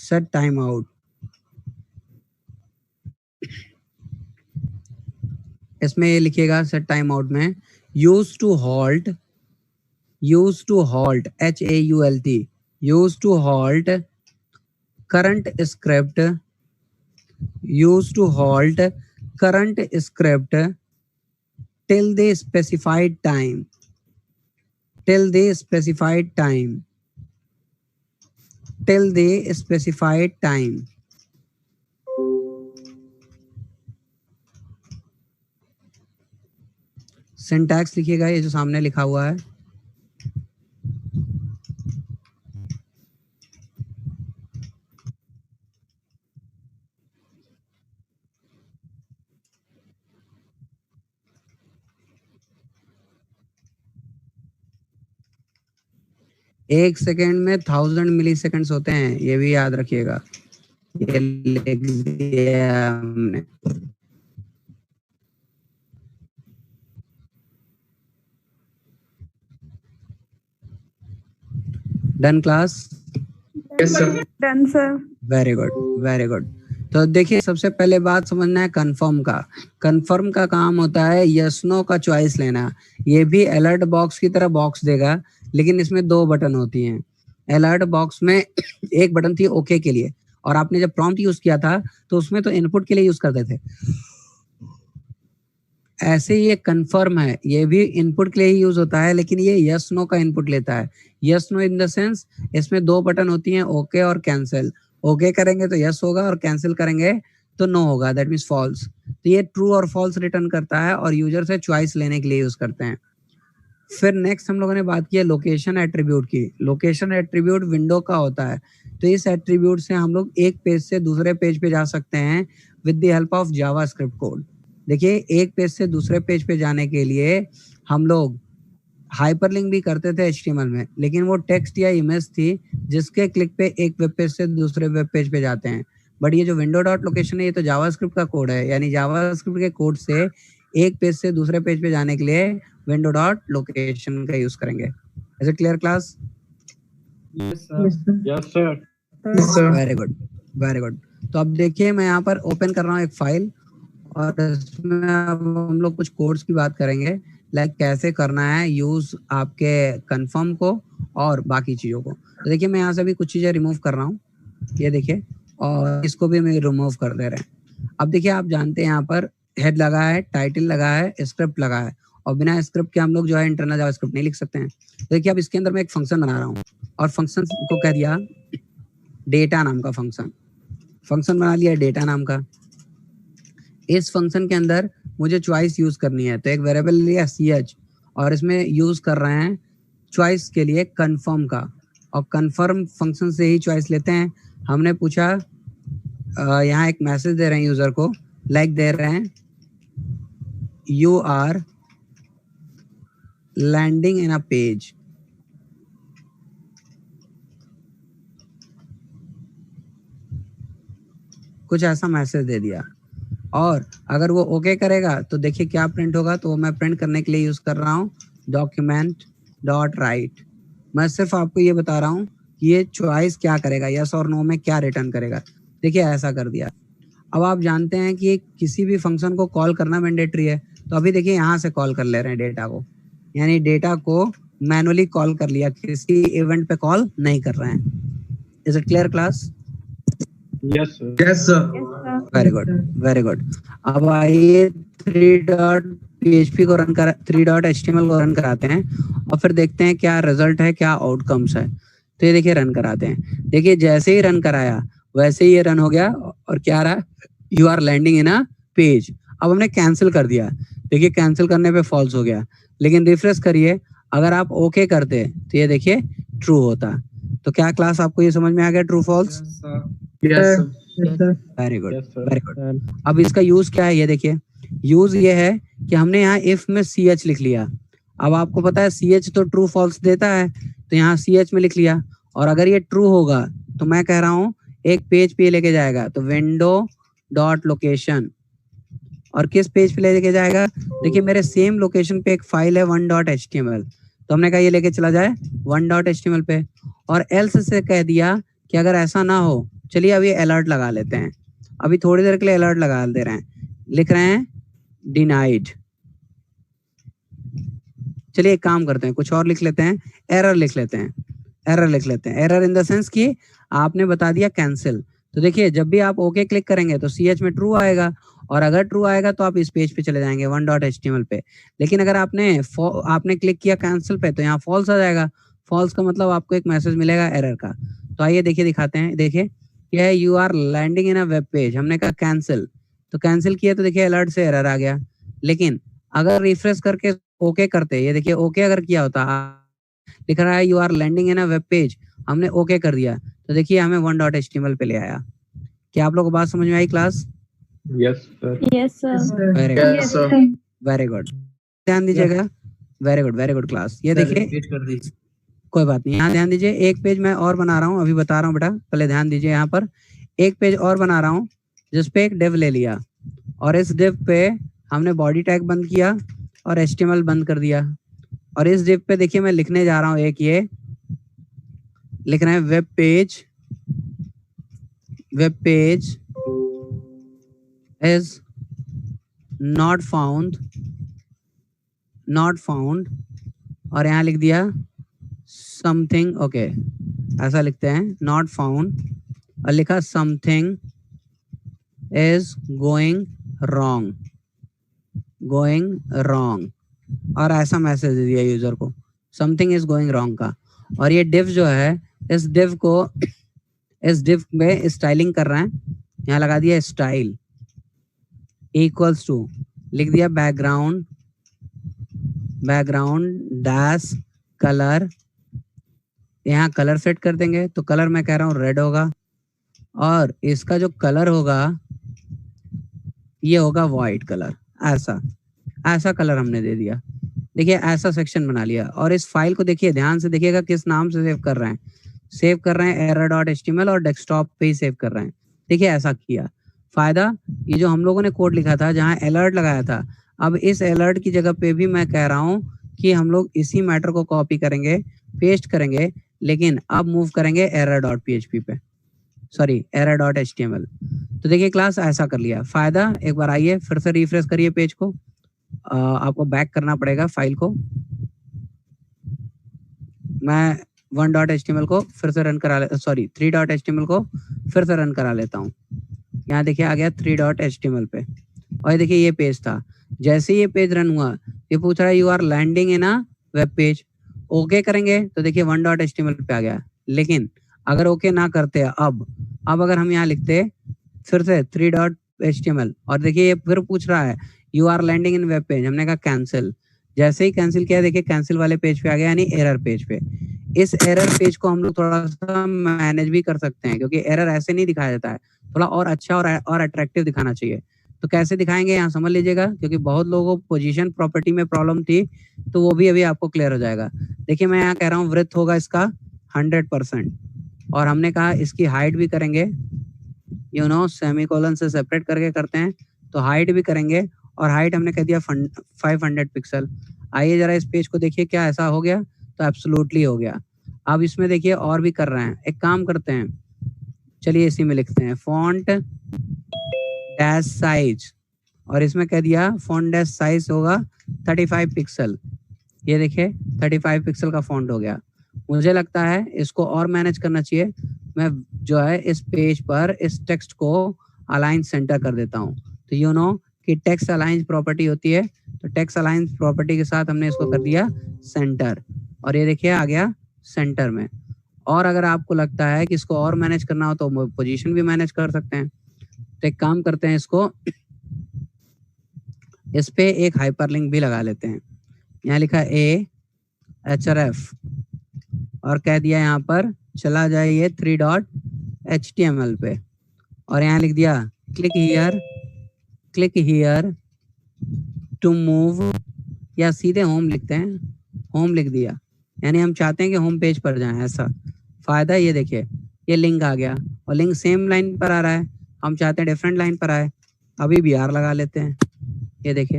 Set time out, इसमें ये लिखिएगा सेट टाइम आउट में use to halt, HAULT, use to halt current script, use to halt current script till the specified time, till the specified time, till the specified time. Syntax लिखिएगा ये जो सामने लिखा हुआ है, एक सेकेंड में 1000 मिली सेकेंड्स होते हैं, ये भी याद रखिएगा। ये लिख दिया हमने। Done class? Yes sir. Done sir. Very good, very good. तो देखिए सबसे पहले बात समझना है कन्फर्म का। कन्फर्म का काम होता है यस नो का चॉइस लेना। ये भी अलर्ट बॉक्स की तरह बॉक्स देगा, लेकिन इसमें 2 बटन होती हैं। अलर्ट बॉक्स में एक बटन थी ओके के लिए, और आपने जब प्रॉम्प्ट यूज किया था तो उसमें तो इनपुट के लिए यूज करते थे। ऐसे ये कन्फर्म है, ये भी इनपुट के लिए ही यूज होता है, लेकिन ये यस नो का इनपुट लेता है। Yes no in the sense इसमें 2 बटन होती हैं, ओके और कैंसिल। ओके करेंगे तो यस होगा और कैंसिल करेंगे तो नो होगा, दैट मीन्स फॉल्स। तो ये ट्रू और फॉल्स रिटर्न करता है और यूजर से चॉइस लेने के लिए यूज करते हैं। फिर नेक्स्ट हम लोगों ने बात की है लोकेशन एट्रीब्यूट की। लोकेशन एट्रीब्यूट विंडो का होता है, तो इस एट्रीब्यूट से हम लोग एक पेज से दूसरे पेज पे जा सकते हैं with the help of JavaScript code. देखिए एक पेज से दूसरे पेज पे जाने के लिए हम लोग हाइपरलिंक भी करते थे HTML में, लेकिन वो टेक्स्ट या इमेज थी जिसके क्लिक पे एक वेब पेज से दूसरे वेब पेज पे जाते हैं। बट ये जो विंडो डॉट लोकेशन है ये तो जावास्क्रिप्ट का कोड है, यानी जावास्क्रिप्ट के कोड से एक पेज से दूसरे पेज पे जाने के लिए विंडो डॉट लोकेशन का यूज करेंगे। Is it clear class? Yes sir. Very good, very good. तो अब देखिए मैं यहाँ पर ओपन कर रहा हूँ एक फाइल, और इसमें अब हम लोग कुछ कोड्स की बात करेंगे, लाइक कैसे करना है यूज आपके कन्फर्म को और बाकी चीज़ों को। तो देखिए मैं यहाँ से भी कुछ चीज़ें रिमूव कर रहा हूँ, ये देखिए, और इसको भी मैं रिमूव कर दे रहे हैं। अब देखिए आप जानते हैं यहाँ पर हेड लगा है, टाइटल लगा है, स्क्रिप्ट लगा है, और बिना स्क्रिप्ट के हम लोग जो है इंटरनल जावास्क्रिप्ट नहीं लिख सकते हैं। तो देखिए अब इसके अंदर मैं एक फंक्शन बना रहा हूँ, और फंक्शन को कह दिया डेटा नाम का फंक्शन बना लिया डेटा नाम का। इस फंक्शन के अंदर मुझे चॉइस यूज करनी है, तो एक वेरिएबल लिया ch, और इसमें यूज कर रहे हैं चॉइस के लिए कन्फर्म का, और कन्फर्म फंक्शन से ही चॉइस लेते हैं। हमने पूछा यहाँ एक मैसेज दे रहे हैं यूजर को, लाइक दे रहे हैं you are landing in a page. कुछ ऐसा मैसेज दे दिया, और अगर वो ओके करेगा तो देखिए क्या प्रिंट होगा। तो मैं प्रिंट करने के लिए यूज कर रहा हूँ डॉक्यूमेंट डॉट राइट। मैं सिर्फ आपको ये बता रहा हूँ कि ये चॉइस क्या करेगा, यस और नो में क्या रिटर्न करेगा। देखिए ऐसा कर दिया। अब आप जानते हैं कि किसी भी फंक्शन को कॉल करना मैंडेटरी है, तो अभी देखिए यहाँ से कॉल कर ले रहे हैं डेटा को, यानी डेटा को मैनुअली कॉल कर लिया, किसी इवेंट पे कॉल नहीं कर रहे हैं। Is it clear class? Yes sir. Very good, very good. अब आइए 3.php को रन कर 3.html को रन कराते हैं, और फिर देखते हैं क्या रिजल्ट है, क्या आउटकम्स है। तो ये देखिए रन कराते हैं। देखिए जैसे ही रन कराया वैसे ही ये रन हो गया, और क्या रहा, you are landing in a page. अब हमने कैंसिल कर दिया, देखिए कैंसिल करने पे फॉल्स हो गया, लेकिन रिफ्रेश करिए, अगर आप ओके करते तो ये देखिए ट्रू होता। तो क्या क्लास आपको ये समझ में आ गया true false? Very good, very good. अब इसका यूज क्या है ये देखिए। यूज ये है कि हमने यहाँ इफ में ch लिख लिया। अब आपको पता है ch तो ट्रू फॉल्स देता है, तो यहाँ ch में लिख लिया, और अगर ये ट्रू होगा तो मैं कह रहा हूँ एक पेज पे लेके जाएगा, तो विंडो डॉट लोकेशन, और किस पेज पे लेके जाएगा, देखिए मेरे सेम लोकेशन पे एक फाइल है 1.html, तो हमने कहा ये लेके चला जाए 1.html पे। और एल्स से कह दिया कि अगर ऐसा ना हो, चलिए अभी अलर्ट लगा लेते हैं, अभी थोड़ी देर के लिए अलर्ट लगा दे रहे हैं, लिख रहे हैं डिनाइड। चलिए एक काम करते हैं, कुछ और लिख लेते हैं, एरर लिख लेते हैं, एरर लिख लेते हैं। एरर इन द सेंस कि आपने बता दिया कैंसिल, तो देखिए जब भी आप ओके क्लिक करेंगे तो ch में ट्रू आएगा, और अगर ट्रू आएगा तो आप इस पेज पे चले जाएंगे 1.html पे। लेकिन अगर आपने क्लिक किया कैंसिल पे तो यहाँ फॉल्स आ जाएगा। फॉल्स का मतलब आपको एक मैसेज मिलेगा एरर का। तो आइए देखिए दिखाते हैं, देखिए क्या है, you are landing in a web page, हमने कहा कैंसिल, तो कैंसिल किया तो देखिए अलर्ट से एरर आ गया। लेकिन अगर रिफ्रेश करके ओके करते, ये देखिए ओके अगर किया होता, लिख रहा है you are landing in a web page, हमने ओके कर दिया तो देखिए हमें 1.html पे ले आया। क्या आप लोगों को बात समझ में आई class? Yes, sir. Yes, sir. Very Yes, good, sir. Very good, ध्यान दीजिएगा। Very good class. ये देखिए कोई बात नहीं, यहाँ ध्यान दीजिए, एक पेज मैं और बना रहा हूँ, अभी बता रहा हूँ बेटा, पहले ध्यान दीजिए। यहाँ पर एक पेज और बना रहा हूँ जिसपे एक डिव ले लिया, और इस डिव पे हमने बॉडी टैग बंद किया और HTML बंद कर दिया, और इस डिव पे देखिए मैं लिखने जा रहा हूँ एक, ये लिख रहे हैं web page is not found, और यहाँ लिख दिया something, ओके ऐसा लिखते हैं, not found, और लिखा something is going wrong, और ऐसा मैसेज दे दिया यूजर को something is going wrong का। और ये div जो है, इस div में स्टाइलिंग कर रहे हैं, यहाँ लगा दिया स्टाइल इक्वल्स टू, लिख दिया बैकग्राउंड डैश कलर, यहाँ कलर सेट कर देंगे, तो कलर मैं कह रहा हूँ रेड होगा, और इसका जो कलर होगा ये होगा वाइट कलर, ऐसा कलर हमने दे दिया। देखिए ऐसा सेक्शन बना लिया, और इस फाइल को देखिए ध्यान से देखिएगा किस नाम से सेव कर रहे हैं, error.html और डेस्कटॉप पे ही सेव कर रहे हैं। देखिए ऐसा किया, फायदा ये जो हम लोगों ने कोड लिखा था जहाँ अलर्ट लगाया था, अब इस अलर्ट की जगह पे भी मैं कह रहा हूँ कि हम लोग इसी मैटर को कॉपी करेंगे, पेस्ट करेंगे, लेकिन अब मूव करेंगे error.php पे, सॉरी error.html। तो देखिए क्लास ऐसा कर लिया। फायदा एक बार आइए फिर से रिफ्रेश करिए पेज को, आपको बैक करना पड़ेगा फाइल को, मैं 1.html को फिर से रन करा ले, सॉरी 3.html को फिर से रन करा लेता हूँ। यहाँ देखिए आ गया 3.html पे, और ये देखिए ये पेज था, जैसे ये पेज रन हुआ ये पूछ रहा है you are landing in a web page, okay करेंगे तो देखिए 1.html पे आ गया। लेकिन अगर ओके ना करते अब अगर हम यहाँ लिखते फिर से 3.html, और देखिए ये फिर पूछ रहा है you are landing in web page, हमने कहा कैंसिल, जैसे ही कैंसिल किया देखिए कैंसिल वाले पेज पे आ गया, यानी एरर पेज पे। इस एरर पेज को हम लोग थोड़ा सा मैनेज भी कर सकते हैं, क्योंकि एरर ऐसे नहीं दिखाया जाता है, थोड़ा और अच्छा और अट्रैक्टिव दिखाना चाहिए। तो कैसे दिखाएंगे यहाँ समझ लीजिएगा, क्योंकि बहुत लोगों को पोजीशन प्रॉपर्टी में प्रॉब्लम थी, तो वो भी अभी आपको क्लियर हो जाएगा। देखिए मैं यहाँ कह रहा हूँ वृत्त होगा इसका 100%, और हमने कहा इसकी हाइट भी करेंगे, सेमीकोलन से सेपरेट करके करते हैं, तो हाइट भी करेंगे, और हाइट हमने कह दिया 500 पिक्सल। आइए जरा इस पेज को देखिए, क्या ऐसा हो गया? तो एब्सोल्युटली हो गया। अब इसमें देखिए और भी कर रहे हैं, एक काम करते हैं, चलिए इसी में लिखते हैं फॉन्ट डैश साइज, और इसमें कह दिया फॉन्ट डैश साइज होगा 35 पिक्सल। ये देखिए 35 पिक्सल का फॉन्ट हो गया। मुझे लगता है इसको और मैनेज करना चाहिए, मैं जो है इस पेज पर इस टेक्स्ट को अलाइन सेंटर कर देता हूँ। तो कि टेक्स्ट अलाइन प्रॉपर्टी होती है, तो टेक्स्ट अलाइन प्रॉपर्टी के साथ हमने इसको कर दिया सेंटर, और ये देखिए आ गया सेंटर में। और अगर आपको लगता है कि इसको और मैनेज करना हो तो पोजीशन भी मैनेज कर सकते हैं। तो एक काम करते हैं, इसको इस पे एक हाइपरलिंक भी लगा लेते हैं। यहाँ लिखा href और कह दिया यहाँ पर चला जाइए 3.html पे, और यहाँ लिख दिया क्लिक हियर टू मूव, या सीधे होम लिखते हैं, होम लिख दिया, यानी हम चाहते हैं कि होम पेज पर जाएं। ऐसा फायदा ये देखिए ये लिंक आ गया, और लिंक सेम लाइन पर आ रहा है, हम चाहते हैं डिफरेंट लाइन पर आए, अभी भी आर लगा लेते हैं। ये देखिए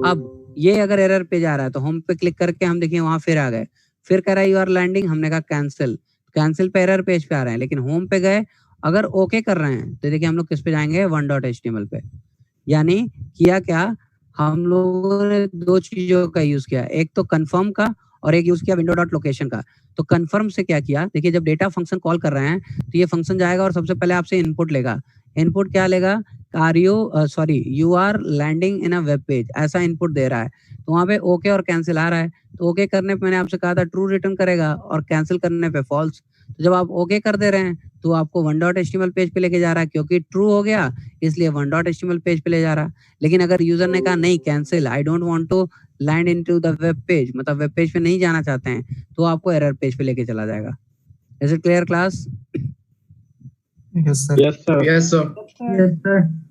अब ये अगर एरर पेज आ रहा है तो होम पे क्लिक करके हम देखिए वहां फिर आ गए, फिर कह रहा है यू आर लैंडिंग, हमने कहा कैंसिल पे एरर पेज पे आ रहे हैं, लेकिन होम पे गए अगर ओके कर रहे हैं तो देखिए हम लोग किस पे जाएंगे, one.html पे। यानी किया क्या, हम लोगों ने दो चीजों का यूज किया, एक तो कंफर्म का और एक यूज किया विंडो डॉट लोकेशन का। तो कंफर्म से क्या किया, देखिए जब डेटा फंक्शन कॉल कर रहे हैं तो ये फंक्शन जाएगा और सबसे पहले आपसे इनपुट लेगा। इनपुट क्या लेगा, you are landing in a web page, ऐसा इनपुट दे रहा है। तो वहाँ पे ओके और कैंसिल आ रहा है, तो ओके करने पे मैंने आपसे कहा था ट्रू रिटर्न करेगा और कैंसिल करने पे फॉल्स। तो जब आप ओके कर दे रहे हैं तो आपको one.html पेज पे लेके जा रहा है, क्योंकि ट्रू हो गया इसलिए one.html पेज पे ले जा रहा है। लेकिन अगर यूजर ने कहा नहीं cancel, I don't want to land into the web page, मतलब वेब पेज पे नहीं जाना चाहते हैं, तो आपको एरर पेज पे लेके चला जाएगा। Is it clear class? Yes, sir. Yes, sir.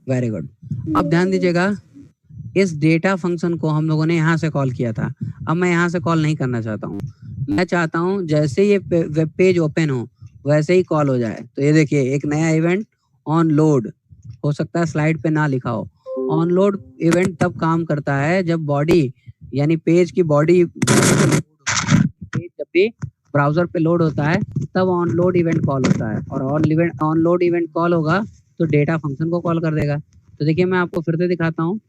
Very good. अब ध्यान दीजिएगा, इस डेटा फंक्शन को हम लोगों ने यहाँ से कॉल किया था, अब मैं यहाँ से कॉल नहीं करना चाहता हूँ। मैं चाहता हूँ जैसे ये वेब पेज ओपन हो वैसे ही कॉल हो जाए। तो ये देखिए एक नया इवेंट ऑन लोड, हो सकता है स्लाइड पे ना लिखा हो। ऑन लोड इवेंट तब काम करता है जब बॉडी यानी पेज की बॉडी जब भी ब्राउजर पे लोड होता है तब ऑन लोड इवेंट कॉल होता है, और ऑन लोड इवेंट कॉल होगा तो डेटा फंक्शन को कॉल कर देगा। तो देखिए मैं आपको फिर से दिखाता हूँ,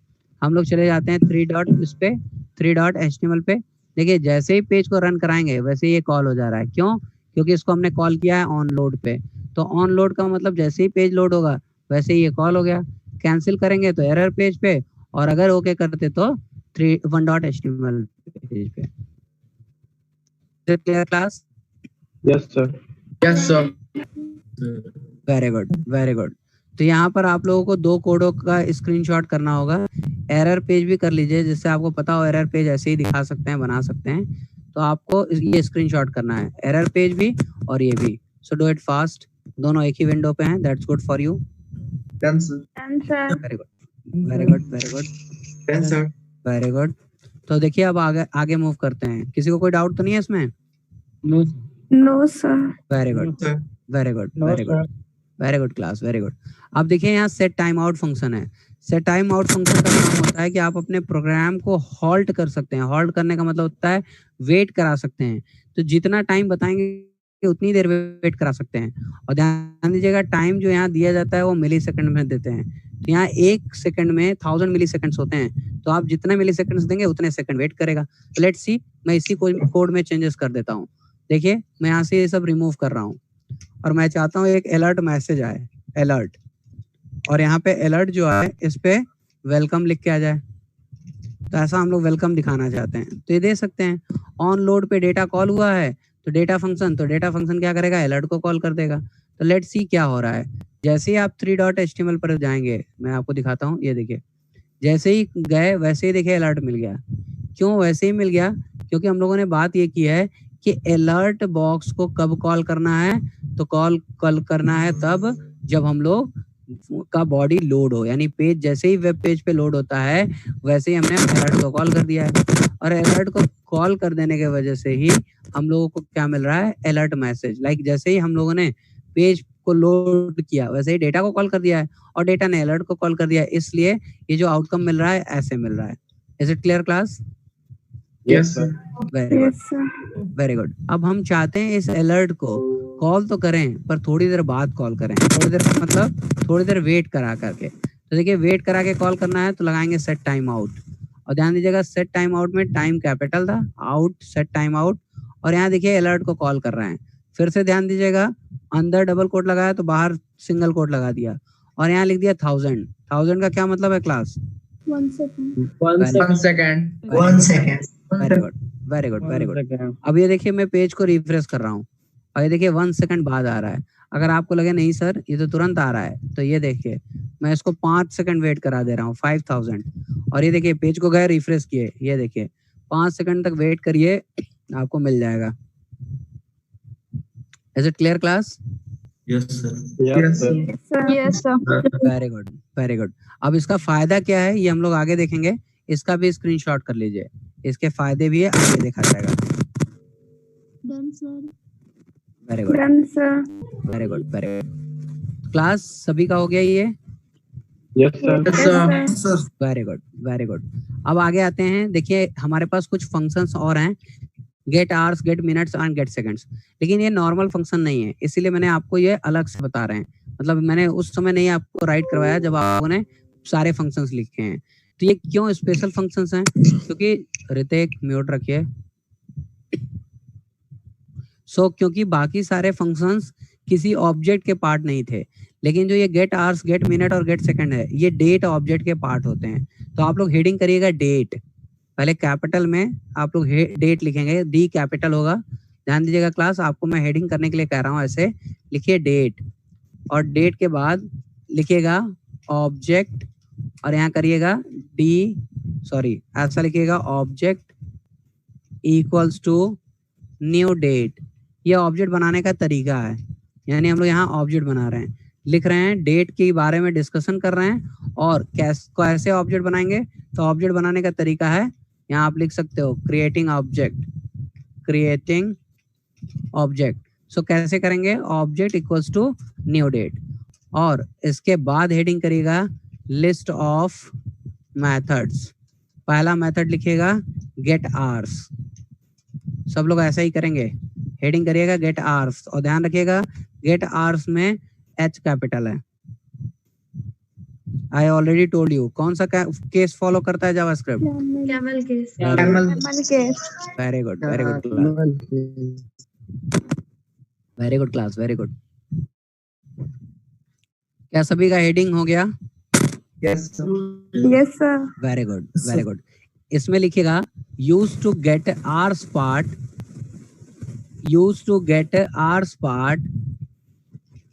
हम लोग चले जाते हैं 3.html पे। देखिए जैसे ही पेज को रन कराएंगे वैसे ही ये कॉल हो जा रहा है। क्यों? क्योंकि इसको हमने कॉल किया है ऑन लोड पे। तो ऑन लोड का मतलब जैसे ही पेज लोड होगा वैसे ही ये कॉल हो गया। कैंसिल करेंगे तो एरर पेज पे, और अगर ओके करते तो 1.html पेज पे। Clear class? Yes, sir. Yes, sir. Very good, very good. तो यहाँ पर आप लोगों को दो कोडों का स्क्रीनशॉट करना होगा। एरर पेज भी कर लीजिए जिससे आपको पता हो एरर पेज ऐसे ही दिखा सकते हैं, बना सकते हैं। तो आपको ये स्क्रीनशॉट करना है, एरर पेज भी और ये भी। सो डू इट फास्ट, दोनों एक ही विंडो पे हैं। That's good for you. Done, sir. Very good, very good, very good, Done, sir. Very good. तो देखिए अब आगे मूव करते हैं। किसी को कोई डाउट तो नहीं है इसमें? No. No, sir. Very good, No, sir. Very good, No, very sir. Good, very good class, very good. अब देखिए यहाँ सेट टाइम आउट फंक्शन है। सेट टाइम आउट फंक्शन का काम होता है कि आप अपने प्रोग्राम को हॉल्ट कर सकते हैं। हॉल्ट करने का मतलब होता है वेट करा सकते हैं। तो जितना टाइम बताएंगे उतनी देर वेट करा सकते हैं। और ध्यान दीजिएगा टाइम जो यहाँ दिया जाता है वो मिली सेकंड में देते हैं। तो यहाँ 1 सेकंड में 1000 मिली सेकंड्स होते हैं, तो आप जितने मिली सेकंड्स देंगे उतने सेकंड वेट करेगा। तो लेट्स सी, मैं इसी कोड में चेंजेस कर देता हूँ। देखिए मैं यहाँ से ये सब रिमूव कर रहा हूँ और मैं चाहता हूँ एक अलर्ट मैसेज आए, अलर्ट। और यहाँ पे अलर्ट जो है इस पे वेलकम लिख के आ जाए। तो ऐसा हम लोग वेलकम दिखाना चाहते हैं, तो ये दे सकते हैं। ऑन लोड पे डेटा कॉल हुआ है तो डेटा फंक्शन क्या करेगा, अलर्ट को कॉल कर देगा। तो लेट्स सी क्या हो रहा है। जैसे ही आप 3.html पर जाएंगे, मैं आपको दिखाता हूँ, ये देखिए जैसे ही गए वैसे ही देखिए अलर्ट मिल गया। क्यों वैसे ही मिल गया? क्योंकि हम लोगों ने बात ये की है कि अलर्ट बॉक्स को कब कॉल करना है, तो कॉल करना है तब जब हम लोग का बॉडी लोड हो, यानी पेज जैसे ही वेब पेज पे लोड होता है वैसे ही हमने अलर्ट को कॉल कर दिया है। और अलर्ट को कॉल कर देने के वजह से ही हम लोगों को क्या मिल रहा है, अलर्ट मैसेज। लाइक जैसे ही हम लोगों ने पेज को लोड किया वैसे ही डेटा को कॉल कर दिया है और डेटा ने अलर्ट को कॉल कर दिया है, इसलिए ये जो आउटकम मिल रहा है ऐसे मिल रहा है। Is it clear class? Yes, sir. Very good, Yes, sir. Very good. अब हम चाहते हैं इस अलर्ट को कॉल तो करें पर थोड़ी देर बाद कॉल करें। थोड़ी देर मतलब थोड़ी देर वेट करा करके। तो देखिए वेट करा के कॉल करना है तो लगाएंगे सेट टाइम आउट। और ध्यान दीजिएगा सेट टाइम आउट में टाइम कैपिटल था, आउट सेट टाइम आउट। और यहाँ देखिए अलर्ट को कॉल कर रहे हैं। फिर से ध्यान दीजिएगा, अंदर डबल कोट लगाया तो बाहर सिंगल कोट लगा दिया और यहाँ लिख दिया 1000। 1000 का क्या मतलब है class? 1 second. 1 second. Very good, very good, very good. अब ये देखिए मैं पेज को रिफ्रेश कर रहा हूँ और ये देखिए 1 सेकंड बाद आ रहा है। अगर आपको लगे नहीं सर ये तो तुरंत आ रहा है, तो ये देखिए मैं इसको 5 सेकंड वेट करा दे रहा हूँ, 5000। और ये देखिए पेज को गए रिफ्रेश किए, ये देखिए 5 सेकंड तक वेट करिए, आपको मिल जाएगा। Is it clear class? Yes, sir. Yes, sir. Yes, sir. Very good, very good. अब इसका फायदा क्या है ये हम लोग आगे देखेंगे, इसका भी स्क्रीनशॉट कर लीजिए। इसके फायदे भी है, आगे देखा जाएगा। Done, sir. Very good, Done, sir. Very good, very good. Class सभी का हो गया ये? Yes, sir. Yes, sir. Very good, very good. अब आगे आते हैं। देखिए हमारे पास कुछ फंक्शंस और हैं, get hours, get minutes and get seconds. लेकिन ये नॉर्मल फंक्शन नहीं है, इसीलिए मैंने आपको ये अलग से बता रहे हैं। मतलब मैंने उस समय नहीं आपको राइट करवाया जब आप लोगों ने सारे फंक्शंस लिखे हैं। तो ये क्यों स्पेशल फंक्शंस हैं? क्योंकि ऋतिक म्यूट रखिए। क्योंकि बाकी सारे फंक्शंस किसी ऑब्जेक्ट के पार्ट नहीं थे, लेकिन जो ये गेट आवर्स, गेट मिनट और गेट सेकंड है, ये डेट ऑब्जेक्ट के पार्ट होते हैं। तो आप लोग हेडिंग करिएगा डेट, पहले कैपिटल में आप लोग डेट लिखेंगे, डी कैपिटल होगा। ध्यान दीजिएगा क्लास, आपको मैं हेडिंग करने के लिए कह रहा हूँ, ऐसे लिखिए डेट, और डेट के बाद लिखिएगा ऑब्जेक्ट, और यहाँ करिएगा ऐसा लिखिएगा object equals to new date. ये ऑब्जेक्ट बनाने का तरीका है, यानी हम लोग यहाँ ऑब्जेक्ट बना रहे हैं, लिख रहे हैं डेट के बारे में डिस्कशन कर रहे हैं, और कैसे ऑब्जेक्ट बनाएंगे। तो ऑब्जेक्ट बनाने का तरीका है, यहाँ आप लिख सकते हो क्रिएटिंग ऑब्जेक्ट। सो कैसे करेंगे, object equals to new date, और इसके बाद हेडिंग करिएगा लिस्ट ऑफ मेथड्स। पहला मेथड लिखिएगा गेट आवर्स, सब लोग ऐसा ही करेंगे, हेडिंग करिएगा गेट आवर्स, और ध्यान रखिएगा गेट आवर्स में एच कैपिटल है। आई ऑलरेडी टोल्ड यू कौन सा केस फॉलो करता है JavaScript? Camel case. Very good, very good. क्या सभी का हेडिंग हो गया? Yes, sir. Yes, sir. Very good. इसमें लिखिएगा use to get hours part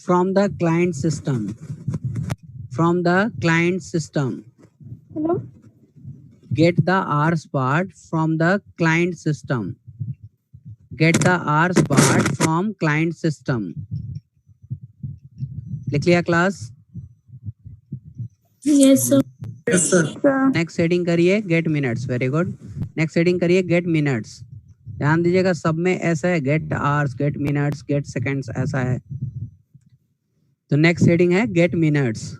from the client system. Hello. Get the hours part from the client system. लिख लिया class? Yes, sir. Next heading करिए get minutes. Very good. Next heading करिए get minutes. ध्यान दीजिएगा सब में ऐसा है, get hours, get minutes, get seconds, ऐसा है। तो नेक्स्ट हेडिंग है गेट मिनट्स।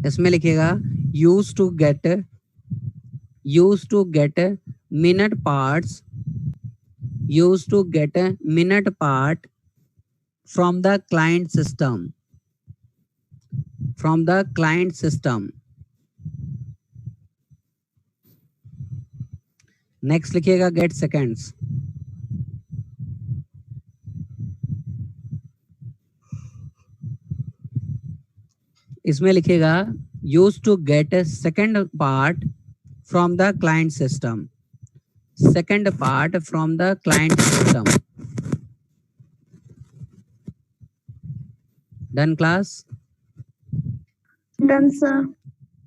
इसमें लिखिएगा use to get minute part from the client system. Next लिखिएगा गेट सेकंड्स। इसमें लिखिएगा use to get second part from the client system. Done class? Done, sir.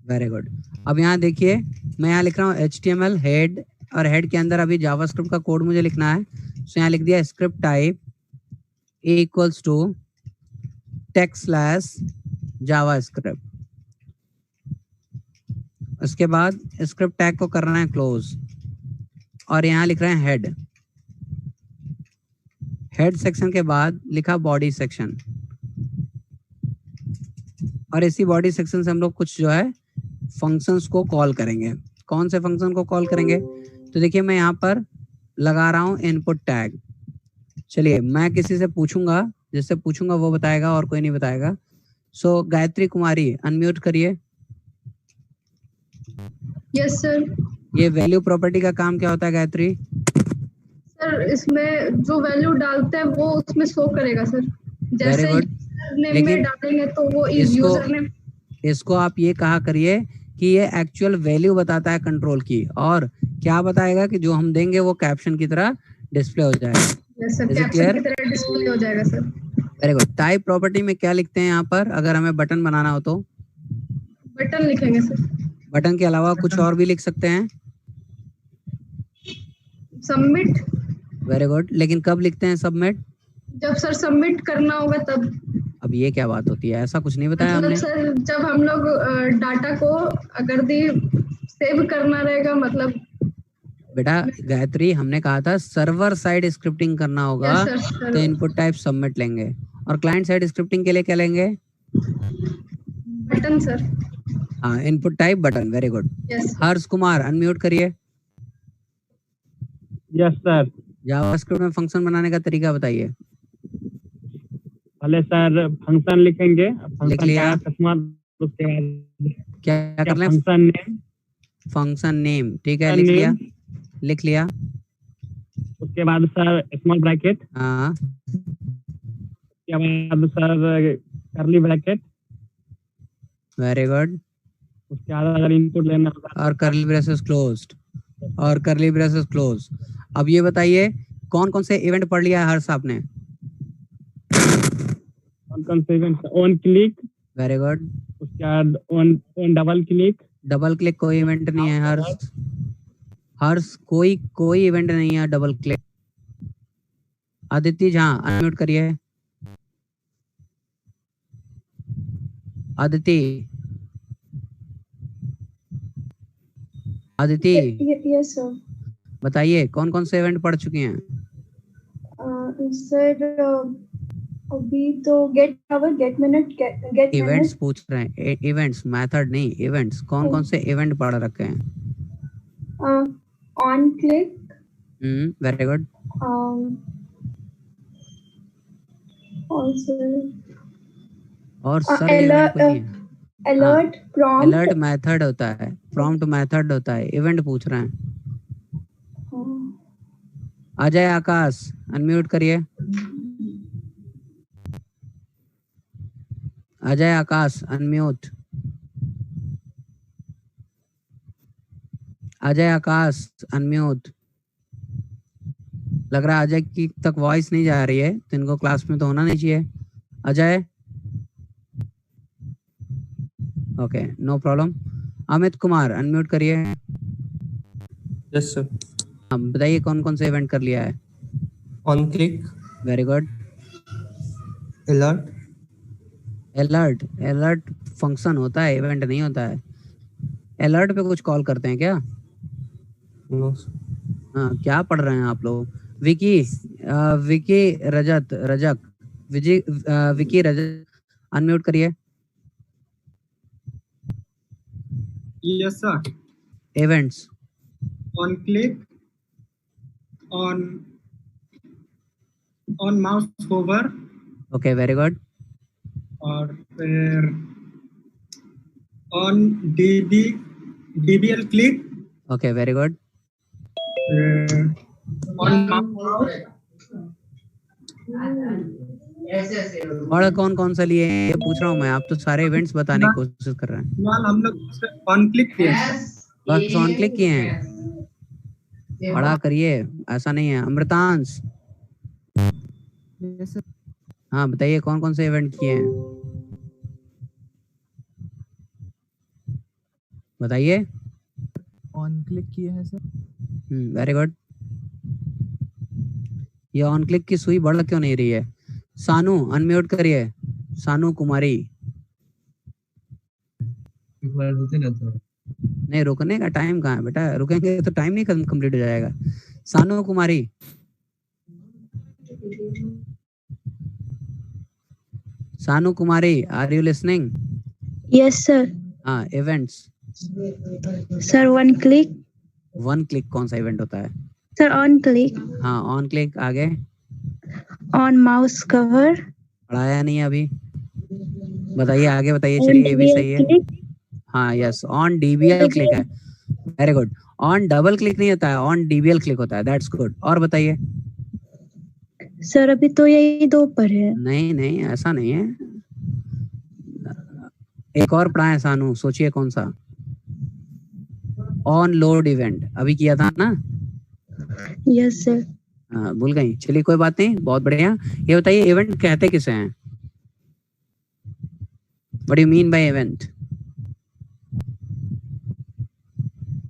Very good. अब यहाँ देखिए मैं यहाँ लिख रहा हूँ HTML हेड, और हेड के अंदर अभी जावास्क्रिप्ट का कोड मुझे लिखना है। तो यहाँ लिख दिया स्क्रिप्ट टाइप इक्वल्स टू टेक्स्ट/जावास्क्रिप्ट। उसके बाद स्क्रिप्ट टैग को करना है क्लोज, और यहाँ लिख रहे हैं हेड सेक्शन के बाद लिखा बॉडी सेक्शन, और इसी बॉडी सेक्शन से हम लोग कुछ जो है फंक्शंस को कॉल करेंगे। कौन से फंक्शन को कॉल करेंगे? तो देखिए मैं यहाँ पर लगा रहा हूँ इनपुट टैग। चलिए मैं किसी से पूछूंगा, जिससे पूछूंगा वो बताएगा और कोई नहीं बताएगा। सो गायत्री कुमारी अनम्यूट करिए। Yes, sir. ये वैल्यू प्रॉपर्टी का काम क्या होता है गायत्री? सर इसमें जो वैल्यू डालते हैं वो उसमें शो करेगा सर। जैसे good. नेम में डालेंगे तो वो इस यूजर नेम। इसको आप ये कहा करिए कि ये एक्चुअल वैल्यू बताता है कंट्रोल की, और क्या बताएगा कि जो हम देंगे वो कैप्शन की तरह डिस्प्ले हो जाएगा। यस सर, कैप्शन की तरह डिस्प्ले हो जाएगा sir. Very good. Type property में क्या लिखते हैं यहाँ पर अगर हमें बटन बनाना हो तो? बटन लिखेंगे सर। बटन के अलावा कुछ और भी लिख सकते हैं? सबमिट। Very good. लेकिन कब लिखते हैं सबमिट? जब सर सबमिट करना होगा तब। अब ये क्या बात होती है, ऐसा कुछ नहीं बताया मतलब हमने। सर जब हम लोग डाटा को अगर सेव करना रहेगा, मतलब बेटा गायत्री हमने कहा था सर्वर साइड स्क्रिप्टिंग करना होगा। Yes, sir. तो इनपुट टाइप सबमिट लेंगे, और क्लाइंट साइड स्क्रिप्टिंग के लिए क्या लेंगे? Button sir. हाँ, input type button. Very good. Harsh Kumar unmute करिए। Yes, sir. जावास्क्रिप्ट में फंक्शन बनाने का तरीका बताइए। पहले सर फंक्शन लिखेंगे, लिख फंक्शन लिया। का उसके बाद क्या कर लें? फंक्शन नेम, फंक्शन नेम, ठीक है, लिख लिया, लिख लिया। उसके बाद सर स्मॉल ब्रैकेट, हाँ, उसके बाद सर करली ब्रैकेट, वेरी गुड। उसके बाद अगर इनपुट लेना होगा और करली ब्रेसेस क्लोज्ड, और करली ब्रेसेस क्लोज। अब ये बताइए कौन कौन से इवेंट पढ़ लिया है हर्ष आपने? कौन से event, on click, very good. उसके बाद on double click, double click कोई इवेंट नहीं है हर्ष, हर्ष कोई इवेंट नहीं है double click. Aditya Jha unmute करिए। Aditya, yes sir. बताइए कौन कौन से इवेंट पढ़ चुके हैं? सर अभी तो get hour, get minute, get events पूछ रहे हैं, इवेंट्स, मेथड नहीं, इवेंट्स। कौन कौन से इवेंट पढ़ रखे हैं? On click, very good. और सर इवेंट कोई नहीं है। अलर्ट, प्रॉम्प्ट, अलर्ट मेथड होता है, प्रॉम्प्ट मेथड होता है, इवेंट पूछ रहे हैं। अजय आकाश अनम्यूट करिए। अजय आकाश अनम्यूट। अजय आकाश अनम्यूट। लग रहा है अजय की तक वॉइस नहीं जा रही है, तो इनको क्लास में तो होना नहीं चाहिए। Ajay, okay, no problem. Amit Kumar unmute करिए। Yes sir. बताइए कौन कौन से इवेंट कर लिया है? On click, very good. Alert, alert, alert function होता है, इवेंट नहीं होता है। अलर्ट पे कुछ कॉल करते हैं क्या? नो। हाँ, क्या पढ़ रहे हैं आप लोग? विकी, विकी रजक, विकी रजक अनम्यूट करिए। Yes, sir. Events, On click, on mouse hover, okay, very good. और फिर on DBL click, okay, very good. on mouse. और कौन कौन सा लिए ये पूछ रहा हूँ मैं, आप तो सारे इवेंट्स बताने की कोशिश कर रहे हैं। फिलहाल हम लोग ऑन क्लिक किए हैं। बस ऑन क्लिक किए हैं, बड़ा करिए, ऐसा नहीं है। अमृतांश, हाँ बताइए कौन कौन से इवेंट किए हैं, बताइए। ऑन क्लिक किए हैं सर। Very good. ये ऑन क्लिक की सुई बढ़ क्यों नहीं रही है? सानू अनम्यूट करिए। सानू कुमारी। नहीं, रुकने का टाइम कहाँ है बेटा, रुकेंगे तो टाइम नहीं कंप्लीट हो जाएगा। Sanu Kumari, Sanu Kumari, are you listening? Yes sir. हाँ, events. Sir one click. One click कौन सा इवेंट होता है? Sir on click. हाँ, ऑन क्लिक। आगे? On mouse cover. पढ़ाया नहीं अभी, बताइए आगे बताइए। चलिए, ये भी सही है। हाँ, यस, ऑन डीबीएल क्लिक है, very good. On double click नहीं होता है, ऑन डीबीएल क्लिक होता है, दैट्स गुड। और बताइए। सर अभी तो यही दो पर है। नहीं नहीं, ऐसा नहीं है, एक और पढ़ाए सानू, सोचिए कौन सा। ऑन लोड इवेंट अभी किया था ना? Yes sir. हाँ, भूल गई, चलिए कोई बात नहीं, बहुत बढ़िया। ये बताइए इवेंट कहते किसे हैं? What do you mean by event?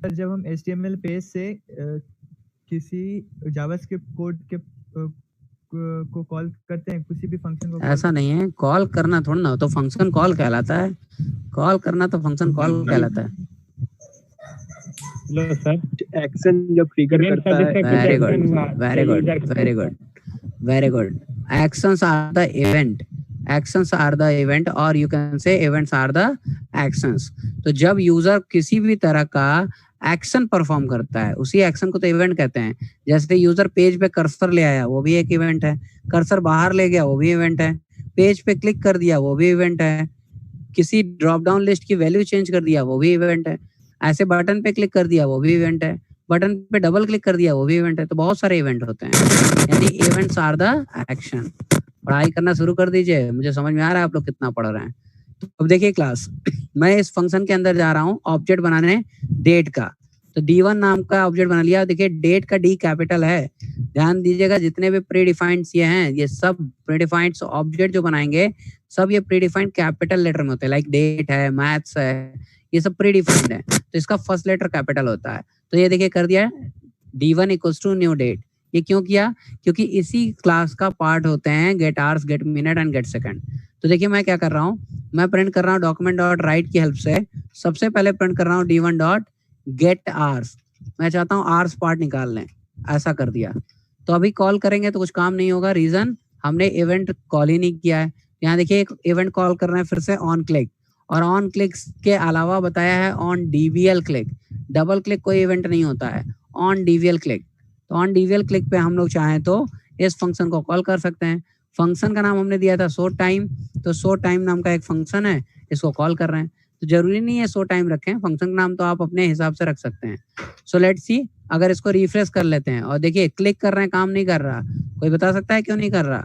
जब हम HTML पेज से किसी जावास्क्रिप्ट कोड के को कॉल करते हैं, किसी भी फंक्शन को। ऐसा नहीं है, कॉल करना थोड़ा ना, तो फंक्शन कॉल कहलाता है। कॉल करना तो फंक्शन कॉल कहलाता है। हेलो सर, एक्शन जब ट्रिगर करता है। Very good, very good, very good, very good. Actions are the event. Actions are the event, or you can say events are the actions. तो जब user किसी भी तरह का एक्शन परफॉर्म करता है, उसी एक्शन को तो इवेंट कहते हैं। जैसे यूजर पेज पे कर्सर ले आया, वो भी एक इवेंट है। कर्सर बाहर ले गया, वो भी इवेंट है। पेज पे क्लिक कर दिया वो भी इवेंट है, किसी ड्रॉप डाउन लिस्ट की वैल्यू चेंज कर दिया वो भी इवेंट है, ऐसे बटन पे क्लिक कर दिया वो भी इवेंट है, बटन पे डबल क्लिक कर दिया वो भी इवेंट है। तो बहुत सारे इवेंट होते हैं, यानी इवेंट्स आर द एक्शन। पढ़ाई करना शुरू कर दीजिए, मुझे समझ में आ रहा है आप लोग कितना पढ़ रहे हैं। तो अब देखिए क्लास, मैं इस फंक्शन के अंदर जा रहा हूँ ऑब्जेक्ट बनाने डेट का। तो D1 नाम का ऑब्जेक्ट बना लिया। देखिए डेट का D कैपिटल है, ध्यान दीजिएगा जितने भी प्रीडिफाइंड ये हैं ये सब प्रीडिफाइंड ऑब्जेक्ट जो बनाएंगे सब ये प्रीडिफाइंड कैपिटल लेटर में होते हैं, लाइक डेट है, मैथ्स है, ये सब प्रीडिफाइंड है, तो इसका फर्स्ट लेटर कैपिटल होता है। तो ये देखिए कर दिया D1 equals to new date. ये क्यों किया? क्योंकि इसी क्लास का पार्ट होते हैं get hours, get minute and get second. तो देखिए मैं क्या कर रहा हूँ, मैं प्रिंट कर रहा हूँ डॉक्यूमेंट डॉट राइट की हेल्प से। सबसे पहले प्रिंट कर रहा हूँ D1 डॉट गेट आवर्स। मैं चाहता हूँ आवर्स पार्ट निकाल लें, ऐसा कर दिया। तो अभी कॉल करेंगे तो कुछ काम नहीं होगा, रीजन हमने इवेंट कॉल ही नहीं किया है। यहाँ देखिए एक इवेंट कॉल कर रहे हैं फिर से ऑन क्लिक, और ऑन क्लिक के अलावा बताया है on DVL click. Double click कोई इवेंट नहीं होता है, ऑन DVL क्लिक। तो ऑन DVL क्लिक पे हम लोग चाहें तो इस फंक्शन को कॉल कर सकते हैं। फंक्शन का नाम हमने दिया था शो टाइम, तो शो टाइम नाम का एक फंक्शन है, इसको कॉल कर रहे हैं। तो जरूरी नहीं है शो टाइम रखें, फंक्शन का नाम तो आप अपने हिसाब से रख सकते हैं। सो लेट्स सी, अगर इसको रिफ्रेश कर लेते हैं और देखिए क्लिक कर रहे हैं, काम नहीं कर रहा। कोई बता सकता है क्यों नहीं कर रहा?